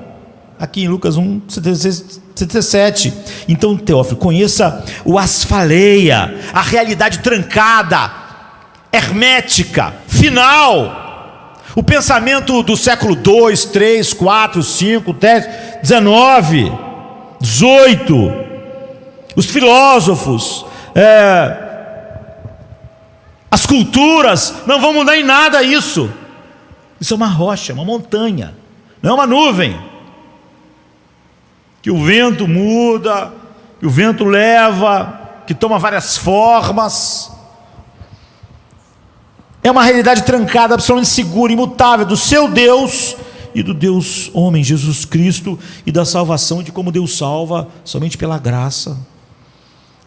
aqui em Lucas 1:77. Então, Teófilo, conheça o asfaleia, a realidade trancada, hermética, final, o pensamento do século 2, 3, 4, 5, 10, 19, 18, os filósofos, as culturas não vão mudar em nada isso. Isso é uma rocha, uma montanha, não é uma nuvem que o vento muda, que o vento leva, que toma várias formas. É uma realidade trancada, absolutamente segura, imutável, do seu Deus e do Deus homem, Jesus Cristo, e da salvação, de como Deus salva somente pela graça,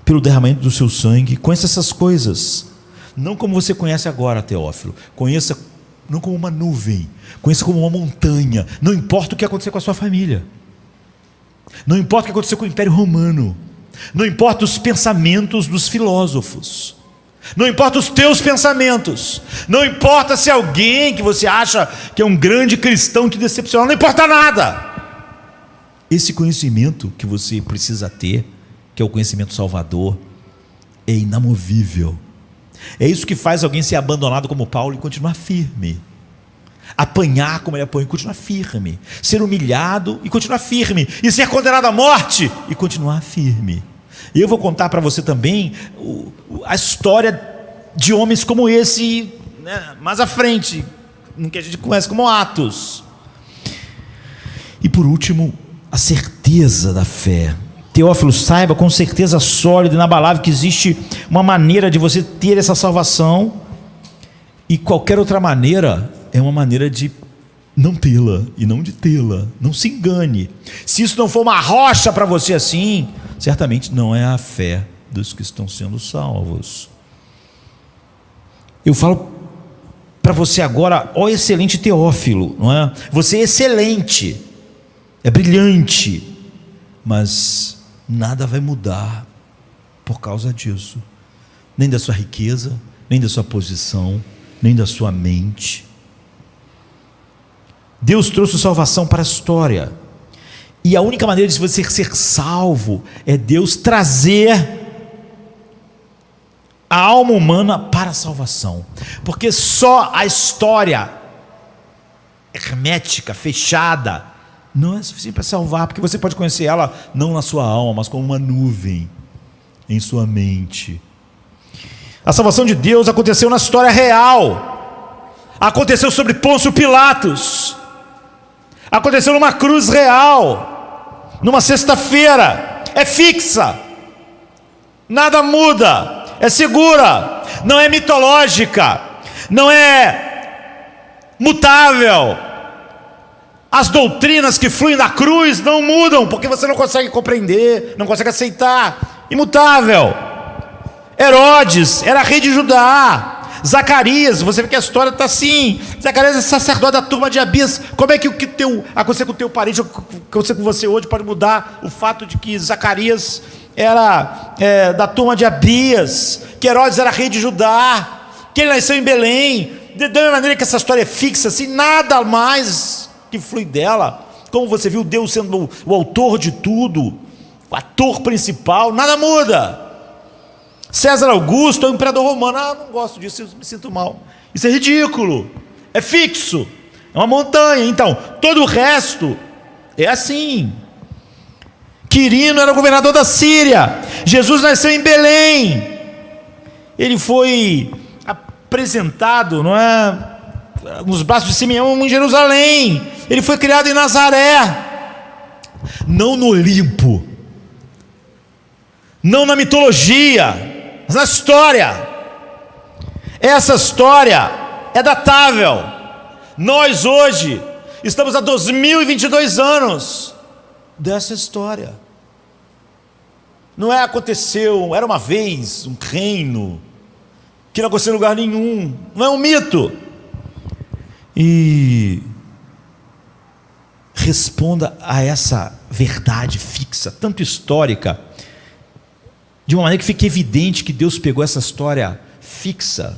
pelo derramamento do seu sangue. Conheça essas coisas, não como você conhece agora, Teófilo. Conheça não como uma nuvem, conheça como uma montanha. Não importa o que acontecer com a sua família, não importa o que aconteceu com o Império Romano, não importa os pensamentos dos filósofos, não importa os teus pensamentos, não importa se alguém que você acha que é um grande cristão te decepcionou, não importa nada. Esse conhecimento que você precisa ter, que é o conhecimento salvador, é inamovível. É isso que faz alguém ser abandonado como Paulo e continuar firme, apanhar como ele apanhou e continuar firme, ser humilhado e continuar firme, e ser condenado à morte e continuar firme. E eu vou contar para você também a história de homens como esse, né, mais à frente, no que a gente conhece como Atos. E por último, a certeza da fé. Teófilo, saiba com certeza sólida e inabalável que existe uma maneira de você ter essa salvação, e qualquer outra maneira é uma maneira de não tê-la e não de tê-la. Não se engane. Se isso não for uma rocha para você assim, certamente não é a fé dos que estão sendo salvos. Eu falo para você agora, ó excelente Teófilo, não é? Você é excelente, é brilhante, mas nada vai mudar por causa disso, nem da sua riqueza, nem da sua posição, nem da sua mente. Deus trouxe salvação para a história, e a única maneira de você ser salvo é Deus trazer a alma humana para a salvação, porque só a história hermética, fechada, Não é suficiente para salvar, porque você pode conhecer ela não na sua alma, mas como uma nuvem em sua mente. A salvação de Deus aconteceu na história real. Aconteceu sobre Pôncio Pilatos. Aconteceu numa cruz real. Numa sexta-feira. É fixa. Nada muda. É segura. Não é mitológica. Não é mutável. As doutrinas que fluem da cruz não mudam, porque você não consegue compreender, não consegue aceitar. Imutável. Herodes era rei de Judá. Zacarias, você vê que a história está assim. Zacarias é sacerdote da turma de Abias. Como é que o que aconteceu com o teu parente, o que aconteceu com você hoje, pode mudar o fato de que Zacarias era da turma de Abias, que Herodes era rei de Judá, que ele nasceu em Belém? Da mesma maneira que essa história é fixa, assim, nada mais que flui dela. Como você viu, Deus sendo o autor de tudo, o ator principal, nada muda. César Augusto é o imperador romano. Não gosto disso, eu me sinto mal. Isso é ridículo, é fixo, é uma montanha. Então, todo o resto é assim. Quirino era o governador da Síria. Jesus nasceu em Belém. Ele foi apresentado, não é, nos braços de Simeão em Jerusalém. Ele foi criado em Nazaré, não no Olimpo, não na mitologia, mas na história. Essa história é datável. Nós hoje estamos há 2022 anos dessa história. Não aconteceu, era uma vez um reino que não aconteceu em lugar nenhum. Não é um mito. E responda a essa verdade fixa, tanto histórica, de uma maneira que fique evidente que Deus pegou essa história fixa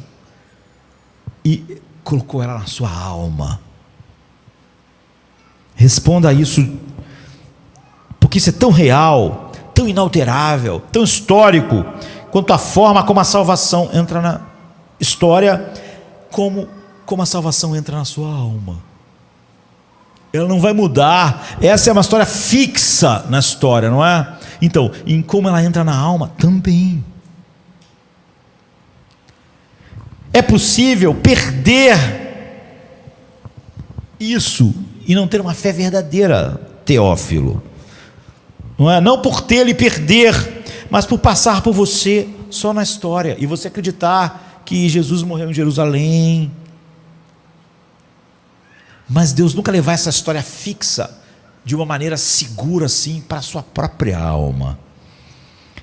e colocou ela na sua alma. Responda a isso, porque isso é tão real, tão inalterável, tão histórico, quanto a forma como a salvação entra na história, como a salvação entra na sua alma. Ela não vai mudar. Essa é uma história fixa na história, não é? Então, em como ela entra na alma também. É possível perder isso e não ter uma fé verdadeira, Teófilo. Não é? Não por ter e perder, mas por passar por você só na história e você acreditar que Jesus morreu em Jerusalém. Mas Deus nunca levar essa história fixa de uma maneira segura assim para a sua própria alma.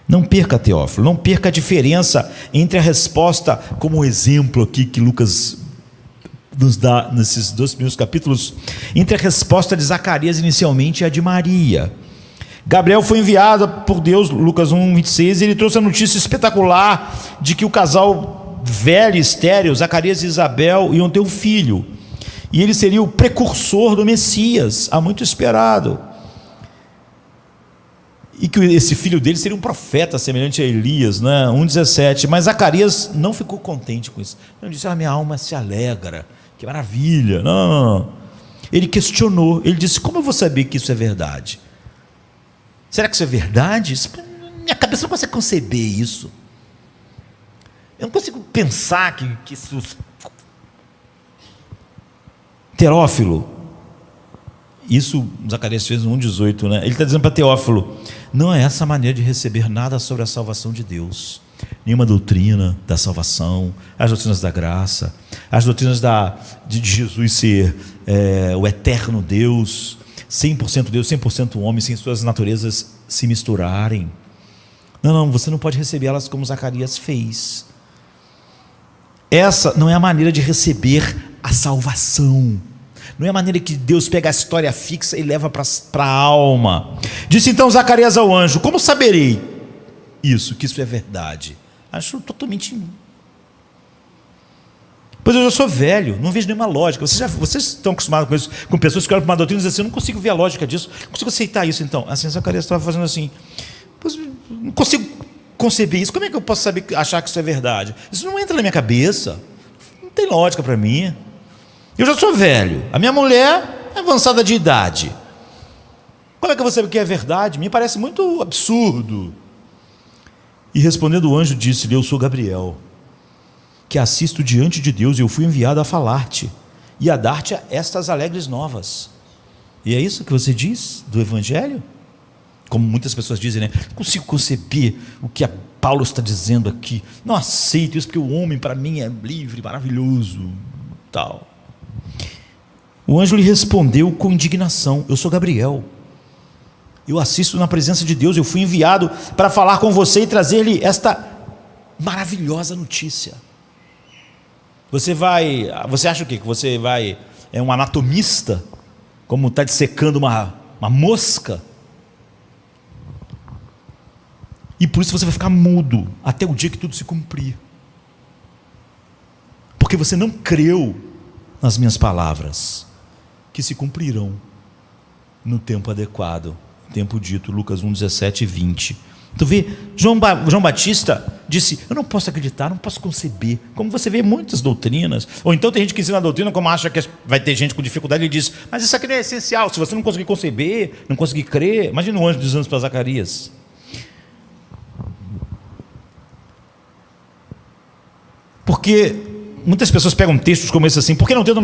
Não perca, Teófilo, não perca a diferença entre a resposta, como o exemplo aqui que Lucas nos dá nesses 2 primeiros capítulos, entre a resposta de Zacarias inicialmente e a de Maria. Gabriel foi enviado por Deus, Lucas 1:26, e ele trouxe a notícia espetacular de que o casal velho e estéril, Zacarias e Isabel, iam ter um filho. E ele seria o precursor do Messias, há muito esperado. E que esse filho dele seria um profeta semelhante a Elias, né? 1:17. Mas Zacarias não ficou contente com isso. Ele disse: minha alma se alegra, que maravilha. Não. Ele questionou, ele disse: como eu vou saber que isso é verdade? Será que isso é verdade? Minha cabeça não consegue conceber isso. Eu não consigo pensar que isso... Teófilo, isso Zacarias fez no 1:18, né? Ele está dizendo para Teófilo: não é essa a maneira de receber nada sobre a salvação de Deus, nenhuma doutrina da salvação, as doutrinas da graça, as doutrinas de Jesus ser o eterno Deus, 100% Deus, 100% homem, sem suas naturezas se misturarem. Não, você não pode receber elas como Zacarias fez. Essa não é a maneira de receber a salvação. Não é a maneira que Deus pega a história fixa e leva para a alma. Disse então Zacarias ao anjo: como saberei isso, que isso é verdade? Acho totalmente... Pois eu já sou velho, não vejo nenhuma lógica. Vocês estão acostumados com isso, com pessoas que olham para uma doutrina e dizem assim: eu não consigo ver a lógica disso, não consigo aceitar isso. Então, assim, Zacarias estava fazendo assim: pois, não consigo conceber isso, como é que eu posso achar que isso é verdade? Isso não entra na minha cabeça, não tem lógica para mim. Eu já sou velho, a minha mulher é avançada de idade, Como é que você vê que é verdade? Me parece muito absurdo. E respondendo o anjo, disse-lhe: eu sou Gabriel, que assisto diante de Deus, e eu fui enviado a falar-te e a dar-te estas alegres novas. E é isso que você diz do Evangelho? Como muitas pessoas dizem, né? Não consigo conceber o que Paulo está dizendo aqui. Não aceito isso, porque o homem para mim é livre, maravilhoso, tal. O anjo lhe respondeu com indignação: eu sou Gabriel, eu assisto na presença de Deus, eu fui enviado para falar com você e trazer-lhe esta maravilhosa notícia. Você acha o quê? Que você é um anatomista, como está dissecando uma mosca? E por isso você vai ficar mudo até o dia que tudo se cumprir, porque você não creu nas minhas palavras, que se cumprirão no tempo adequado, tempo dito. Lucas 1, 17 e 20. Tu vê, João Batista disse: eu não posso acreditar, não posso conceber. Como você vê muitas doutrinas, ou então tem gente que ensina a doutrina como acha que vai ter gente com dificuldade, e diz: mas isso aqui não é essencial. Se você não conseguir conceber, não conseguir crer, imagina o anjo dizendo para Zacarias. Porque muitas pessoas pegam textos como esse assim: porque não tendo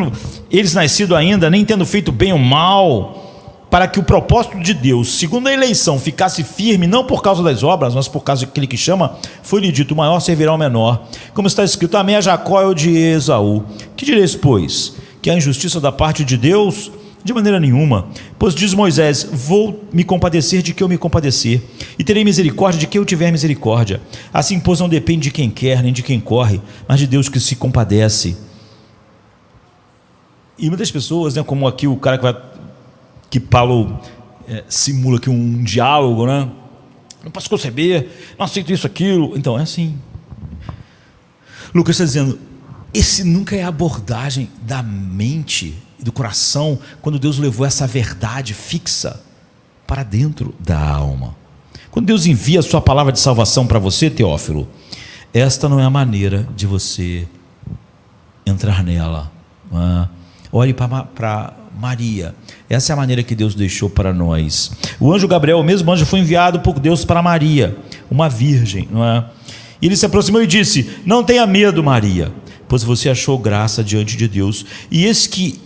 eles nascido ainda, nem tendo feito bem ou mal, para que o propósito de Deus, segundo a eleição, ficasse firme, não por causa das obras, mas por causa daquele que chama, foi-lhe dito: o maior servirá ao menor. Como está escrito: amei a Jacó e odiei a Esaú. Que direis, pois? Que a injustiça da parte de Deus? De maneira nenhuma. Pois diz Moisés: vou me compadecer de que eu me compadecer, e terei misericórdia de que eu tiver misericórdia. Assim, pois, não depende de quem quer, nem de quem corre, mas de Deus que se compadece. E muitas pessoas, né, como aqui o cara que Paulo simula aqui um diálogo, né? Não posso conceber, não aceito isso, aquilo. Então é assim. Lucas está dizendo: esse nunca é a abordagem da mente e do coração, quando Deus levou essa verdade fixa para dentro da alma. Quando Deus envia a sua palavra de salvação para você, Teófilo, esta não é a maneira de você entrar nela. Olhe para Maria. Essa é a maneira que Deus deixou para nós. O anjo Gabriel, o mesmo anjo, foi enviado por Deus para Maria, uma virgem, não é? E ele se aproximou e disse: não tenha medo, Maria, pois você achou graça diante de Deus, e eis que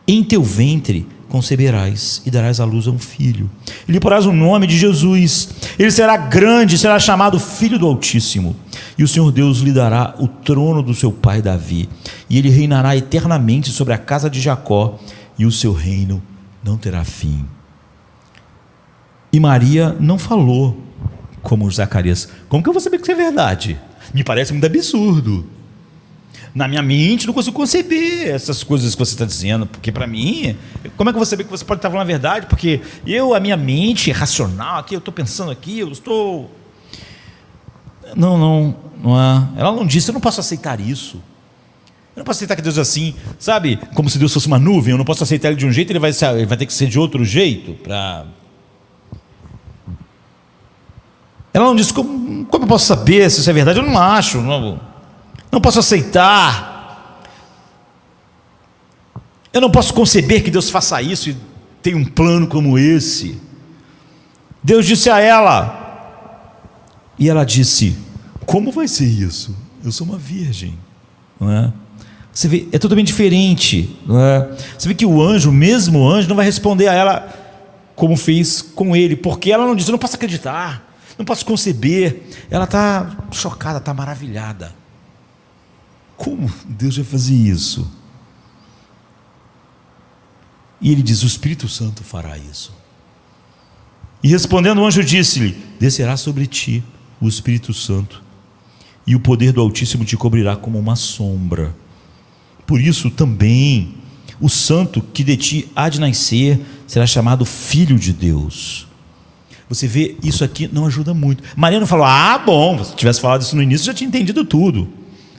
em teu ventre conceberás e darás à luz a um filho, e lhe porás o nome de Jesus. Ele será grande, será chamado Filho do Altíssimo, e o Senhor Deus lhe dará o trono do seu pai Davi, e ele reinará eternamente sobre a casa de Jacó, e o seu reino não terá fim. E Maria não falou como Zacarias: como que eu vou saber que isso é verdade? Me parece muito absurdo. Na minha mente não consigo conceber essas coisas que você está dizendo, porque para mim, como é que eu vou saber que você pode estar falando a verdade? Porque a minha mente racional aqui, eu estou pensando aqui, eu estou... Não é. Ela não disse: eu não posso aceitar isso. Eu não posso aceitar que Deus é assim, sabe? Como se Deus fosse uma nuvem. Eu não posso aceitar ele de um jeito, ele vai ter que ser de outro jeito. Ela não disse: como eu posso saber se isso é verdade? Eu não acho, não posso aceitar. Eu não posso conceber que Deus faça isso e tenha um plano como esse. Deus disse a ela, e ela disse: como vai ser isso? Eu sou uma virgem, não é? Você vê, é totalmente diferente, não é? Você vê que o mesmo anjo, não vai responder a ela como fez com ele, porque ela não disse: eu não posso acreditar, não posso conceber. Ela está chocada, está maravilhada. Como Deus vai fazer isso? E ele diz: o Espírito Santo fará isso. E respondendo o anjo disse-lhe: descerá sobre ti o Espírito Santo, e o poder do Altíssimo te cobrirá como uma sombra. Por isso também o santo que de ti há de nascer será chamado Filho de Deus. Você vê, isso aqui não ajuda muito. Maria não falou: bom, se tivesse falado isso no início, eu já tinha entendido tudo.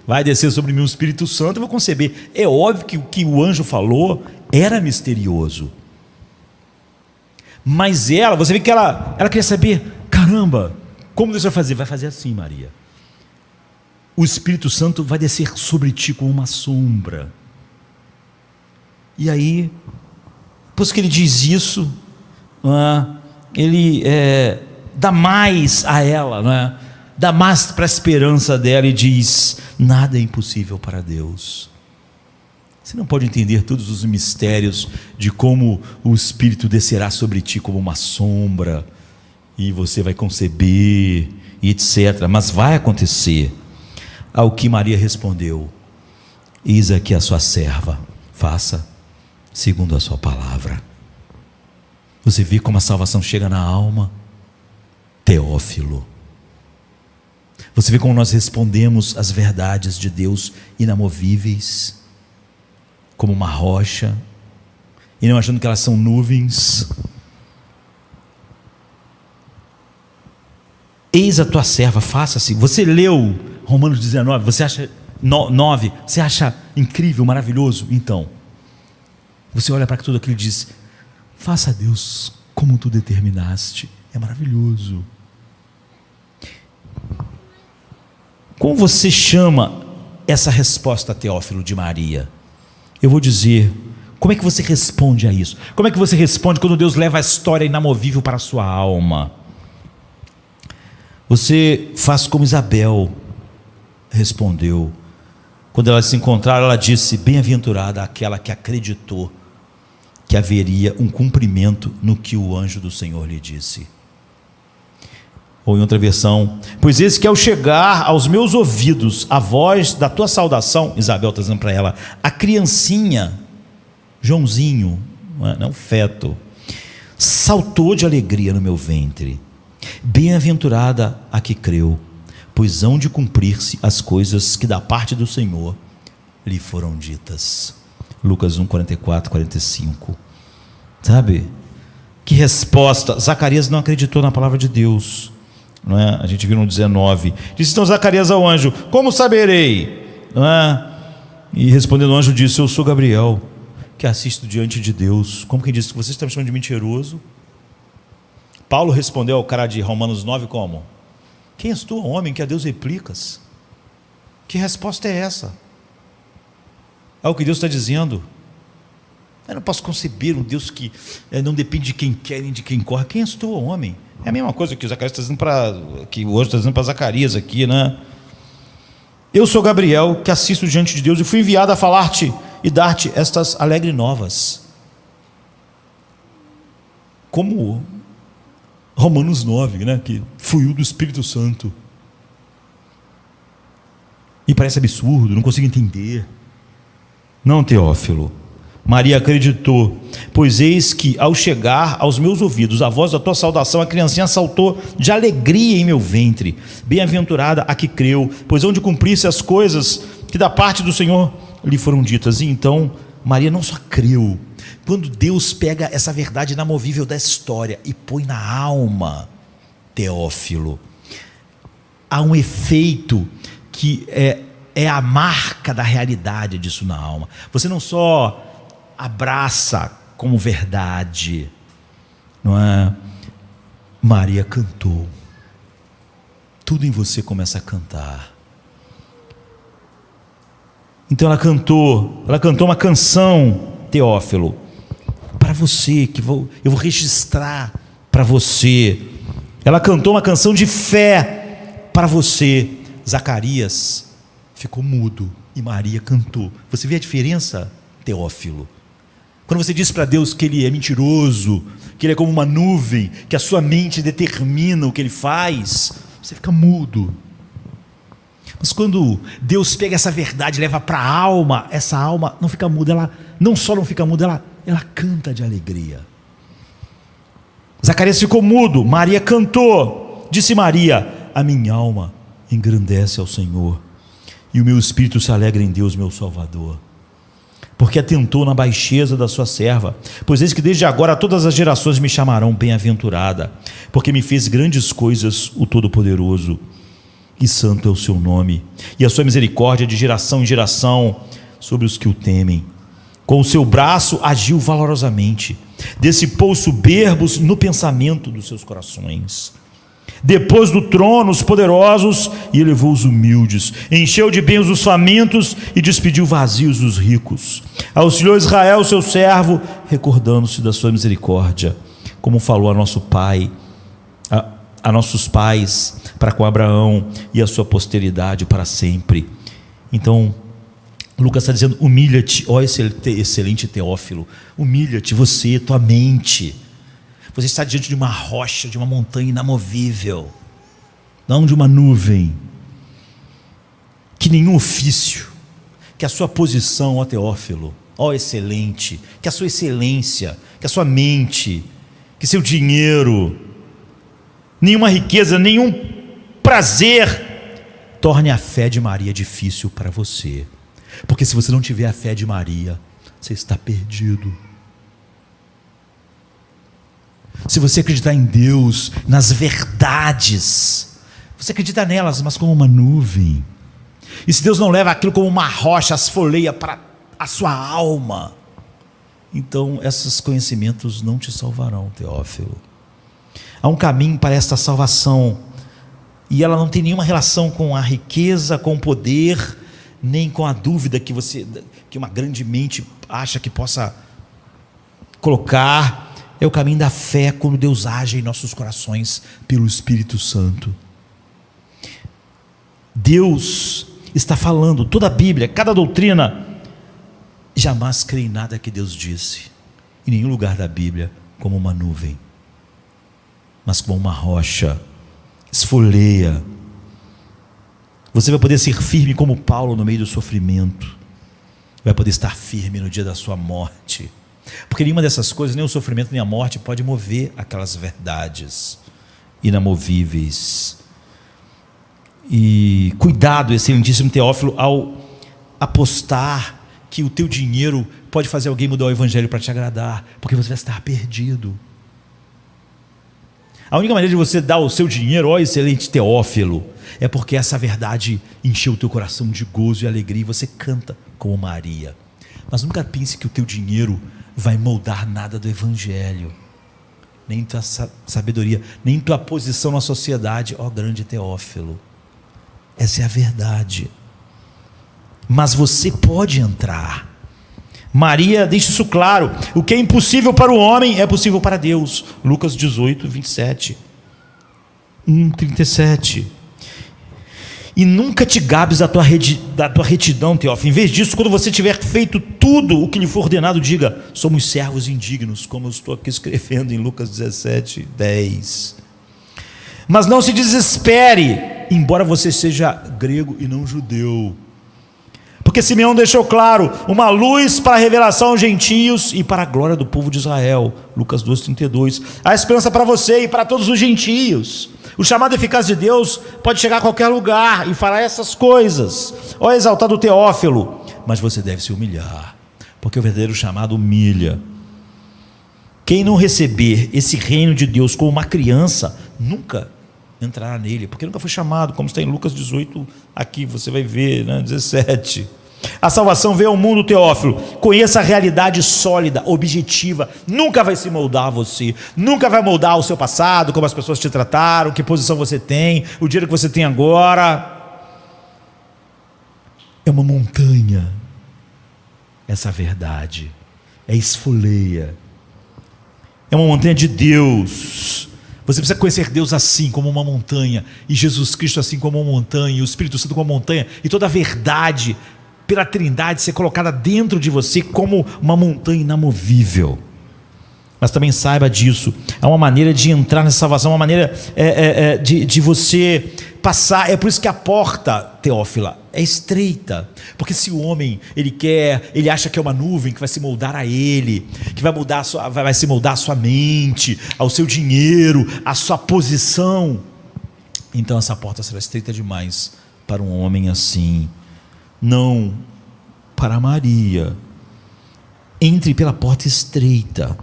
Vai descer sobre mim o Espírito Santo, eu vou conceber. É óbvio que o que o anjo falou era misterioso. Mas você vê que ela queria saber: caramba, como Deus vai fazer? Vai fazer assim, Maria. O Espírito Santo vai descer sobre ti como uma sombra. E aí, depois que ele diz isso, não é? Ele dá mais a ela, não é? Dá mais para a esperança dela e diz: nada é impossível para Deus. Você não pode entender todos os mistérios de como o Espírito descerá sobre ti como uma sombra, e você vai conceber, e etc. Mas vai acontecer. Ao que Maria respondeu: eis aqui a sua serva, faça segundo a sua palavra. Você vê como a salvação chega na alma? Teófilo. Você vê como nós respondemos às verdades de Deus inamovíveis, como uma rocha, e não achando que elas são nuvens. Eis a tua serva, faça-se. Você leu Romanos 19, você acha 9, você acha incrível, maravilhoso? Então, você olha para tudo aquilo e diz: faça a Deus como tu determinaste. É maravilhoso. Como você chama essa resposta, Teófilo, de Maria? Eu vou dizer, como é que você responde a isso? Como é que você responde quando Deus leva a história inamovível para a sua alma? Você faz como Isabel respondeu. Quando elas se encontraram, ela disse: bem-aventurada aquela que acreditou que haveria um cumprimento no que o anjo do Senhor lhe disse. Ou em outra versão: pois eis que ao chegar aos meus ouvidos a voz da tua saudação, Isabel está dizendo para ela, a criancinha, Joãozinho, não feto, saltou de alegria no meu ventre. Bem-aventurada a que creu, pois hão de cumprir-se as coisas que da parte do Senhor lhe foram ditas. Lucas 1, 44, 45. Sabe? Que resposta! Zacarias não acreditou na palavra de Deus, não é? A gente viu no 19. Disse então Zacarias ao anjo: como saberei? Não é? E respondendo o anjo disse: eu sou Gabriel, que assisto diante de Deus. Como quem disse: você está me chamando de mentiroso? Paulo respondeu ao cara de Romanos 9 como: quem és tu, homem, que a Deus replicas? Que resposta é essa? É o que Deus está dizendo. Eu não posso conceber um Deus que não depende de quem quer nem de quem corre. Quem és tu, homem? É a mesma coisa que o Zacarias está dizendo que o anjo está dizendo para Zacarias aqui, né? Eu sou Gabriel, que assisto diante de Deus, e fui enviado a falar-te e dar-te estas alegres novas. Como Romanos 9, né? Que fluiu do Espírito Santo. E parece absurdo, não consigo entender. Não, Teófilo. Maria acreditou, pois eis que ao chegar aos meus ouvidos a voz da tua saudação, a criancinha saltou de alegria em meu ventre. Bem-aventurada a que creu, pois hão de cumprir-se as coisas que da parte do Senhor lhe foram ditas. E então Maria não só creu, quando Deus pega essa verdade inamovível da história e põe na alma, Teófilo, há um efeito que é a marca da realidade disso na alma. Você não só abraça como verdade, não é? Maria cantou. Tudo em você começa a cantar. Então ela cantou uma canção, Teófilo, para você, eu vou registrar para você. Ela cantou uma canção de fé para você. Zacarias ficou mudo e Maria cantou. Você vê a diferença, Teófilo? Quando você diz para Deus que Ele é mentiroso, que Ele é como uma nuvem, que a sua mente determina o que Ele faz, você fica mudo. Mas quando Deus pega essa verdade e leva para a alma, essa alma não fica muda, ela não só não fica muda, ela canta de alegria. Zacarias ficou mudo, Maria cantou. Disse Maria: a minha alma engrandece ao Senhor, e o meu espírito se alegra em Deus, meu Salvador, porque atentou na baixeza da sua serva. Pois eis que desde agora todas as gerações me chamarão bem-aventurada, porque me fez grandes coisas o Todo-Poderoso, e santo é o seu nome, e a sua misericórdia de geração em geração sobre os que o temem. Com o seu braço agiu valorosamente, dissipou os soberbos no pensamento dos seus corações. Depois do trono os poderosos e elevou os humildes, encheu de bens os famintos e despediu vazios os ricos. Auxiliou Israel, seu servo, recordando-se da sua misericórdia, como falou a nosso pai, a nossos pais, para com Abraão e a sua posteridade para sempre. Então, Lucas está dizendo: humilha-te, ó excelente Teófilo, humilha-te, você, tua mente. Você está diante de uma rocha, de uma montanha inamovível, não de uma nuvem. Que nenhum ofício, que a sua posição, ó Teófilo, ó excelente, que a sua excelência, que a sua mente, que seu dinheiro, nenhuma riqueza, nenhum prazer torne a fé de Maria difícil para você. Porque se você não tiver a fé de Maria, você está perdido. Se você acreditar em Deus, nas verdades, você acredita nelas, mas como uma nuvem. E se Deus não leva aquilo como uma rocha, esfoleia para a sua alma, então esses conhecimentos não te salvarão, Teófilo. Há um caminho para esta salvação, e ela não tem nenhuma relação com a riqueza, com o poder, nem com a dúvida que uma grande mente acha que possa colocar. É o caminho da fé, quando Deus age em nossos corações pelo Espírito Santo. Deus está falando, toda a Bíblia, cada doutrina, jamais crê em nada que Deus disse, em nenhum lugar da Bíblia, como uma nuvem, mas como uma rocha, esfoleia. Você vai poder ser firme como Paulo no meio do sofrimento, vai poder estar firme no dia da sua morte, porque nenhuma dessas coisas, nem o sofrimento nem a morte, pode mover aquelas verdades inamovíveis. E cuidado, excelentíssimo Teófilo, ao apostar que o teu dinheiro pode fazer alguém mudar o evangelho para te agradar, porque você vai estar perdido. A única maneira de você dar o seu dinheiro, ó excelente Teófilo, é porque essa verdade encheu o teu coração de gozo e alegria, e você canta como Maria. Mas nunca pense que o teu dinheiro vai moldar nada do evangelho, nem tua sabedoria, nem tua posição na sociedade, ó grande Teófilo. Essa é a verdade. Mas você pode entrar. Maria deixa isso claro: o que é impossível para o homem é possível para Deus. Lucas 18, 27, 37. E nunca te gabes da tua retidão, Teófilo. Em vez disso, quando você tiver feito tudo o que lhe for ordenado, diga: somos servos indignos, como eu estou aqui escrevendo em Lucas 17, 10. Mas não se desespere, embora você seja grego e não judeu, porque Simeão deixou claro: uma luz para a revelação aos gentios e para a glória do povo de Israel. Lucas 2,32. Há esperança para você e para todos os gentios. O chamado eficaz de Deus pode chegar a qualquer lugar e falar essas coisas. Ó exaltado Teófilo, mas você deve se humilhar, porque o verdadeiro chamado humilha. Quem não receber esse reino de Deus como uma criança, nunca entrará nele, porque nunca foi chamado, como está em Lucas 18, aqui você vai ver, 17. A salvação veio ao mundo, Teófilo. Conheça a realidade sólida, objetiva. Nunca vai se moldar a você, nunca vai moldar o seu passado, como as pessoas te trataram, que posição você tem, o dinheiro que você tem agora. É uma montanha, essa verdade, esfoleia, é uma montanha de Deus. Você precisa conhecer Deus assim, como uma montanha, e Jesus Cristo assim como uma montanha, e o Espírito Santo como uma montanha, e toda a verdade pela Trindade ser colocada dentro de você como uma montanha inamovível. Mas também saiba disso, há uma maneira de entrar nessa salvação, uma maneira de você passar. É por isso que a porta, Teófila, é estreita, porque se o homem, ele acha que é uma nuvem que vai se moldar a ele, que vai se moldar a sua mente, ao seu dinheiro, à sua posição, então essa porta será estreita demais para um homem assim. Não para Maria. Entre pela porta estreita.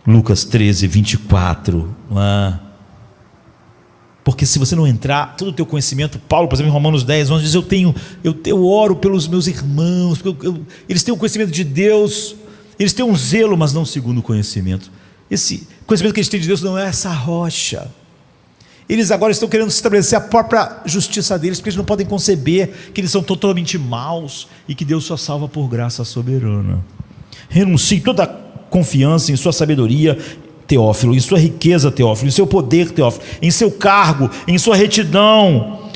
Lucas 13, 24. Porque se você não entrar, todo o teu conhecimento, Paulo, por exemplo, em Romanos 10, 11, diz: eu oro pelos meus irmãos, porque eles têm o conhecimento de Deus, eles têm um zelo, mas não segundo o conhecimento. Esse conhecimento que eles têm de Deus não é essa rocha. Eles agora estão querendo estabelecer a própria justiça deles, porque eles não podem conceber que eles são totalmente maus e que Deus só salva por graça soberana. Renuncie toda confiança em sua sabedoria, Teófilo, em sua riqueza, Teófilo, em seu poder, Teófilo, em seu cargo, em sua retidão.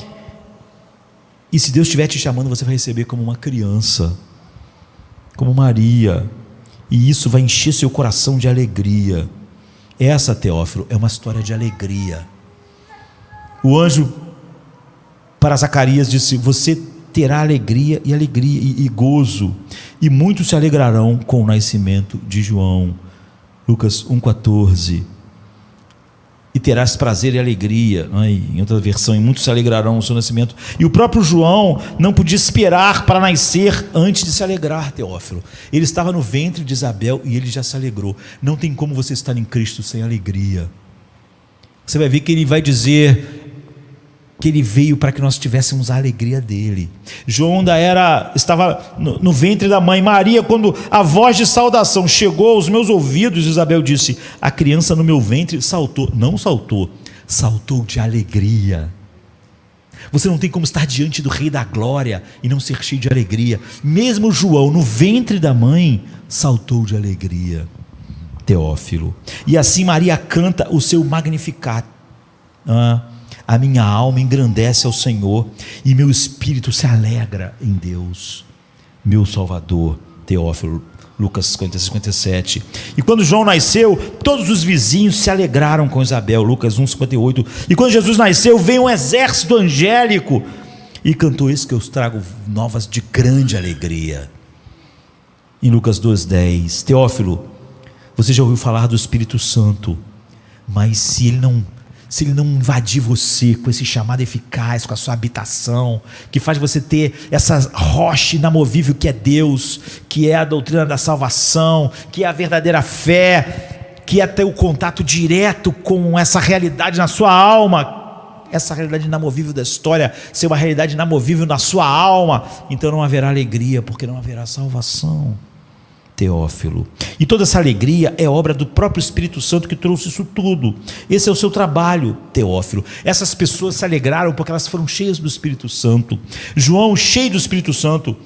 E se Deus estiver te chamando, você vai receber como uma criança, como Maria, e isso vai encher seu coração de alegria. Essa, Teófilo, é uma história de alegria. O anjo para Zacarias disse: você terá alegria e gozo, e muitos se alegrarão com o nascimento de João. Lucas 1,14. E terás prazer e alegria, não é? Em outra versão, e muitos se alegrarão no seu nascimento. E o próprio João não podia esperar para nascer antes de se alegrar, Teófilo. Ele estava no ventre de Isabel e ele já se alegrou. Não tem como você estar em Cristo sem alegria. Você vai ver que ele vai dizer que ele veio para que nós tivéssemos a alegria dele. João estava no ventre da mãe. Maria, quando a voz de saudação chegou aos meus ouvidos, Isabel disse: a criança no meu ventre saltou. Não saltou, saltou de alegria. Você não tem como estar diante do Rei da Glória e não ser cheio de alegria. Mesmo João, no ventre da mãe, saltou de alegria, Teófilo. E assim Maria canta o seu Magnificat. A minha alma engrandece ao Senhor, e meu espírito se alegra em Deus, meu Salvador, Teófilo. Lucas 57. E quando João nasceu, todos os vizinhos se alegraram com Isabel. Lucas 1,58. E quando Jesus nasceu, veio um exército angélico e cantou: eis que eu trago novas de grande alegria. Em Lucas 2,10. Teófilo, você já ouviu falar do Espírito Santo, mas se ele não invadir você com esse chamado eficaz, com a sua habitação, que faz você ter essa rocha inamovível que é Deus, que é a doutrina da salvação, que é a verdadeira fé, que é ter o contato direto com essa realidade na sua alma, essa realidade inamovível da história ser uma realidade inamovível na sua alma, então não haverá alegria, porque não haverá salvação, Teófilo. E toda essa alegria é obra do próprio Espírito Santo que trouxe isso tudo. Esse é o seu trabalho, Teófilo. Essas pessoas se alegraram porque elas foram cheias do Espírito Santo. João, cheio do Espírito Santo,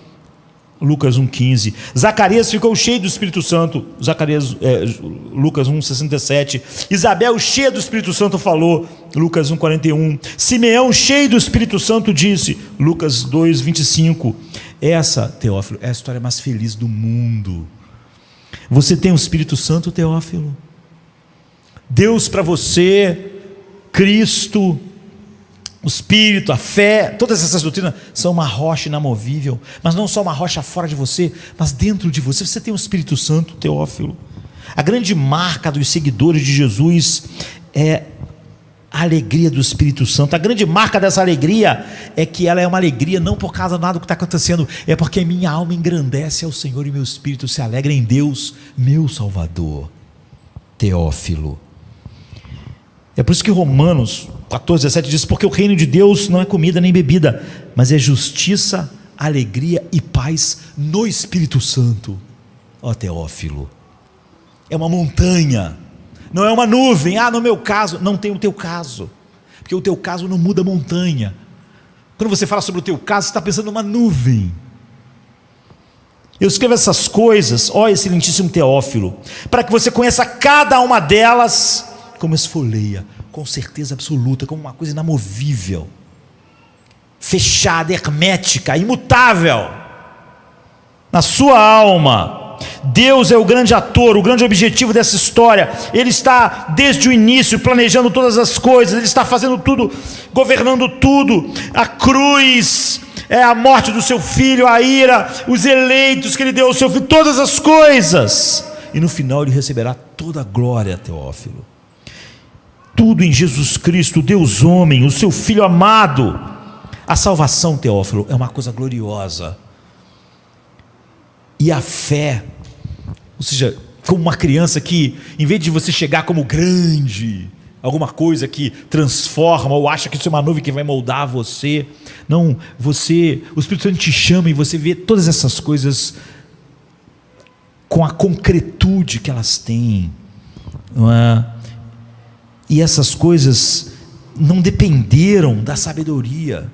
Lucas 1,15. Zacarias ficou cheio do Espírito Santo, Lucas 1,67. Isabel, cheia do Espírito Santo, falou, Lucas 1,41. Simeão, cheio do Espírito Santo, disse, Lucas 2,25. Essa, Teófilo, é a história mais feliz do mundo. Você tem o Espírito Santo, Teófilo? Deus para você, Cristo, o Espírito, a fé, todas essas doutrinas são uma rocha inamovível, mas não só uma rocha fora de você, mas dentro de você. Você tem o Espírito Santo, Teófilo. A grande marca dos seguidores de Jesus é a alegria do Espírito Santo. A grande marca dessa alegria é que ela é uma alegria não por causa de nada que está acontecendo, é porque minha alma engrandece ao Senhor e meu espírito se alegra em Deus, meu Salvador, Teófilo. É por isso que Romanos 14,17 diz: porque o reino de Deus não é comida nem bebida, mas é justiça, alegria e paz no Espírito Santo. Ó Teófilo, é uma montanha, não é uma nuvem. No meu caso, não tem o teu caso, porque o teu caso não muda a montanha. Quando você fala sobre o teu caso, você está pensando numa nuvem. Eu escrevo essas coisas, ó excelentíssimo Teófilo, para que você conheça cada uma delas como esfoleia, com certeza absoluta, como uma coisa inamovível, fechada, hermética, imutável, na sua alma. Deus é o grande ator, o grande objetivo dessa história. Ele está desde o início planejando todas as coisas, Ele está fazendo tudo, governando tudo. A cruz é a morte do seu filho, a ira, os eleitos que Ele deu ao seu filho, todas as coisas, e no final Ele receberá toda a glória, Teófilo. Tudo em Jesus Cristo, Deus homem, o seu Filho amado. A salvação, Teófilo, é uma coisa gloriosa. E a fé, ou seja, como uma criança que, em vez de você chegar como grande, alguma coisa que transforma, ou acha que isso é uma nuvem que vai moldar você, não, o Espírito Santo te chama e você vê todas essas coisas com a concretude que elas têm, não é? E essas coisas não dependeram da sabedoria,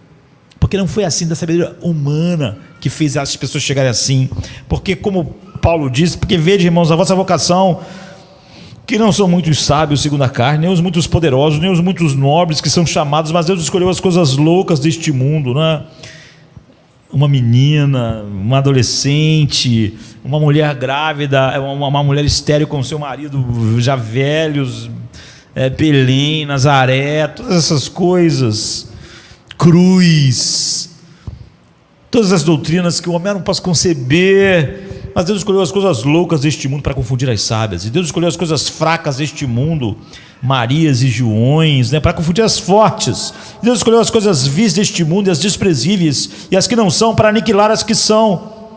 porque não foi assim da sabedoria humana que fez as pessoas chegarem assim, porque como Paulo diz: porque vede, irmãos, a vossa vocação, que não são muitos sábios segundo a carne, nem os muitos poderosos, nem os muitos nobres que são chamados, mas Deus escolheu as coisas loucas deste mundo, né? Uma menina, uma adolescente, uma mulher grávida, uma mulher estéril com seu marido já velhos, Belém, Nazaré, todas essas coisas, cruz, todas as doutrinas que o homem não pode conceber, mas Deus escolheu as coisas loucas deste mundo para confundir as sábias, e Deus escolheu as coisas fracas deste mundo, Marias e Joões, para confundir as fortes. Deus escolheu as coisas vis deste mundo e as desprezíveis e as que não são, para aniquilar as que são,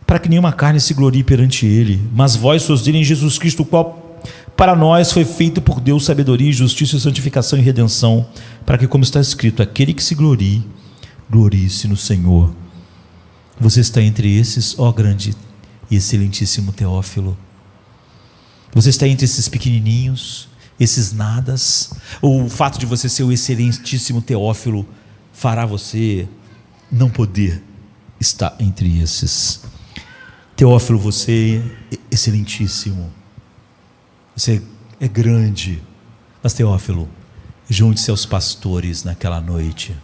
para que nenhuma carne se glorie perante ele, mas vós sois dele em Jesus Cristo, o qual para nós foi feito por Deus sabedoria, justiça, santificação e redenção, para que, como está escrito, aquele que se glorie, glorie-se no Senhor. Você está entre esses, ó grande e excelentíssimo Teófilo? Você está entre esses pequenininhos, esses nadas? Ou o fato de você ser o excelentíssimo Teófilo fará você não poder estar entre esses? Teófilo, você é excelentíssimo, você é grande, mas Teófilo, junte-se aos pastores naquela noite,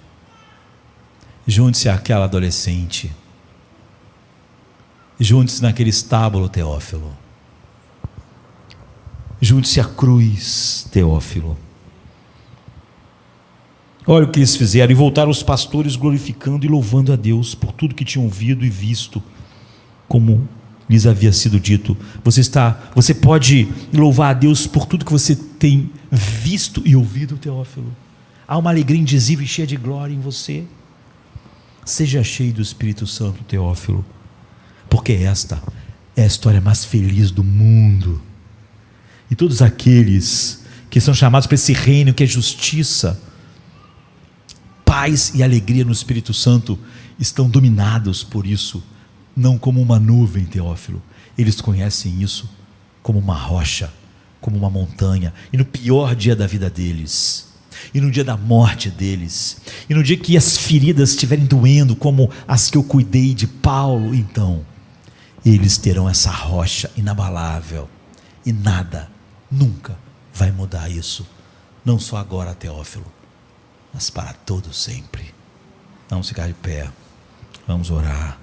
junte-se àquela adolescente, junte-se naquele estábulo, Teófilo. Junte-se à cruz, Teófilo. Olha o que eles fizeram, e voltaram os pastores glorificando e louvando a Deus por tudo que tinham ouvido e visto, como lhes havia sido dito. Você pode louvar a Deus por tudo que você tem visto e ouvido, Teófilo. Há uma alegria indizível e cheia de glória em você. Seja cheio do Espírito Santo, Teófilo, porque esta é a história mais feliz do mundo. E todos aqueles que são chamados para esse reino que é justiça, paz e alegria no Espírito Santo, estão dominados por isso, não como uma nuvem, Teófilo. Eles conhecem isso como uma rocha, como uma montanha, e no pior dia da vida deles, e no dia da morte deles, e no dia que as feridas estiverem doendo, como as que eu cuidei de Paulo, então eles terão essa rocha inabalável, e nada, nunca vai mudar isso, não só agora, Teófilo, mas para todo sempre. Vamos ficar de pé, vamos orar.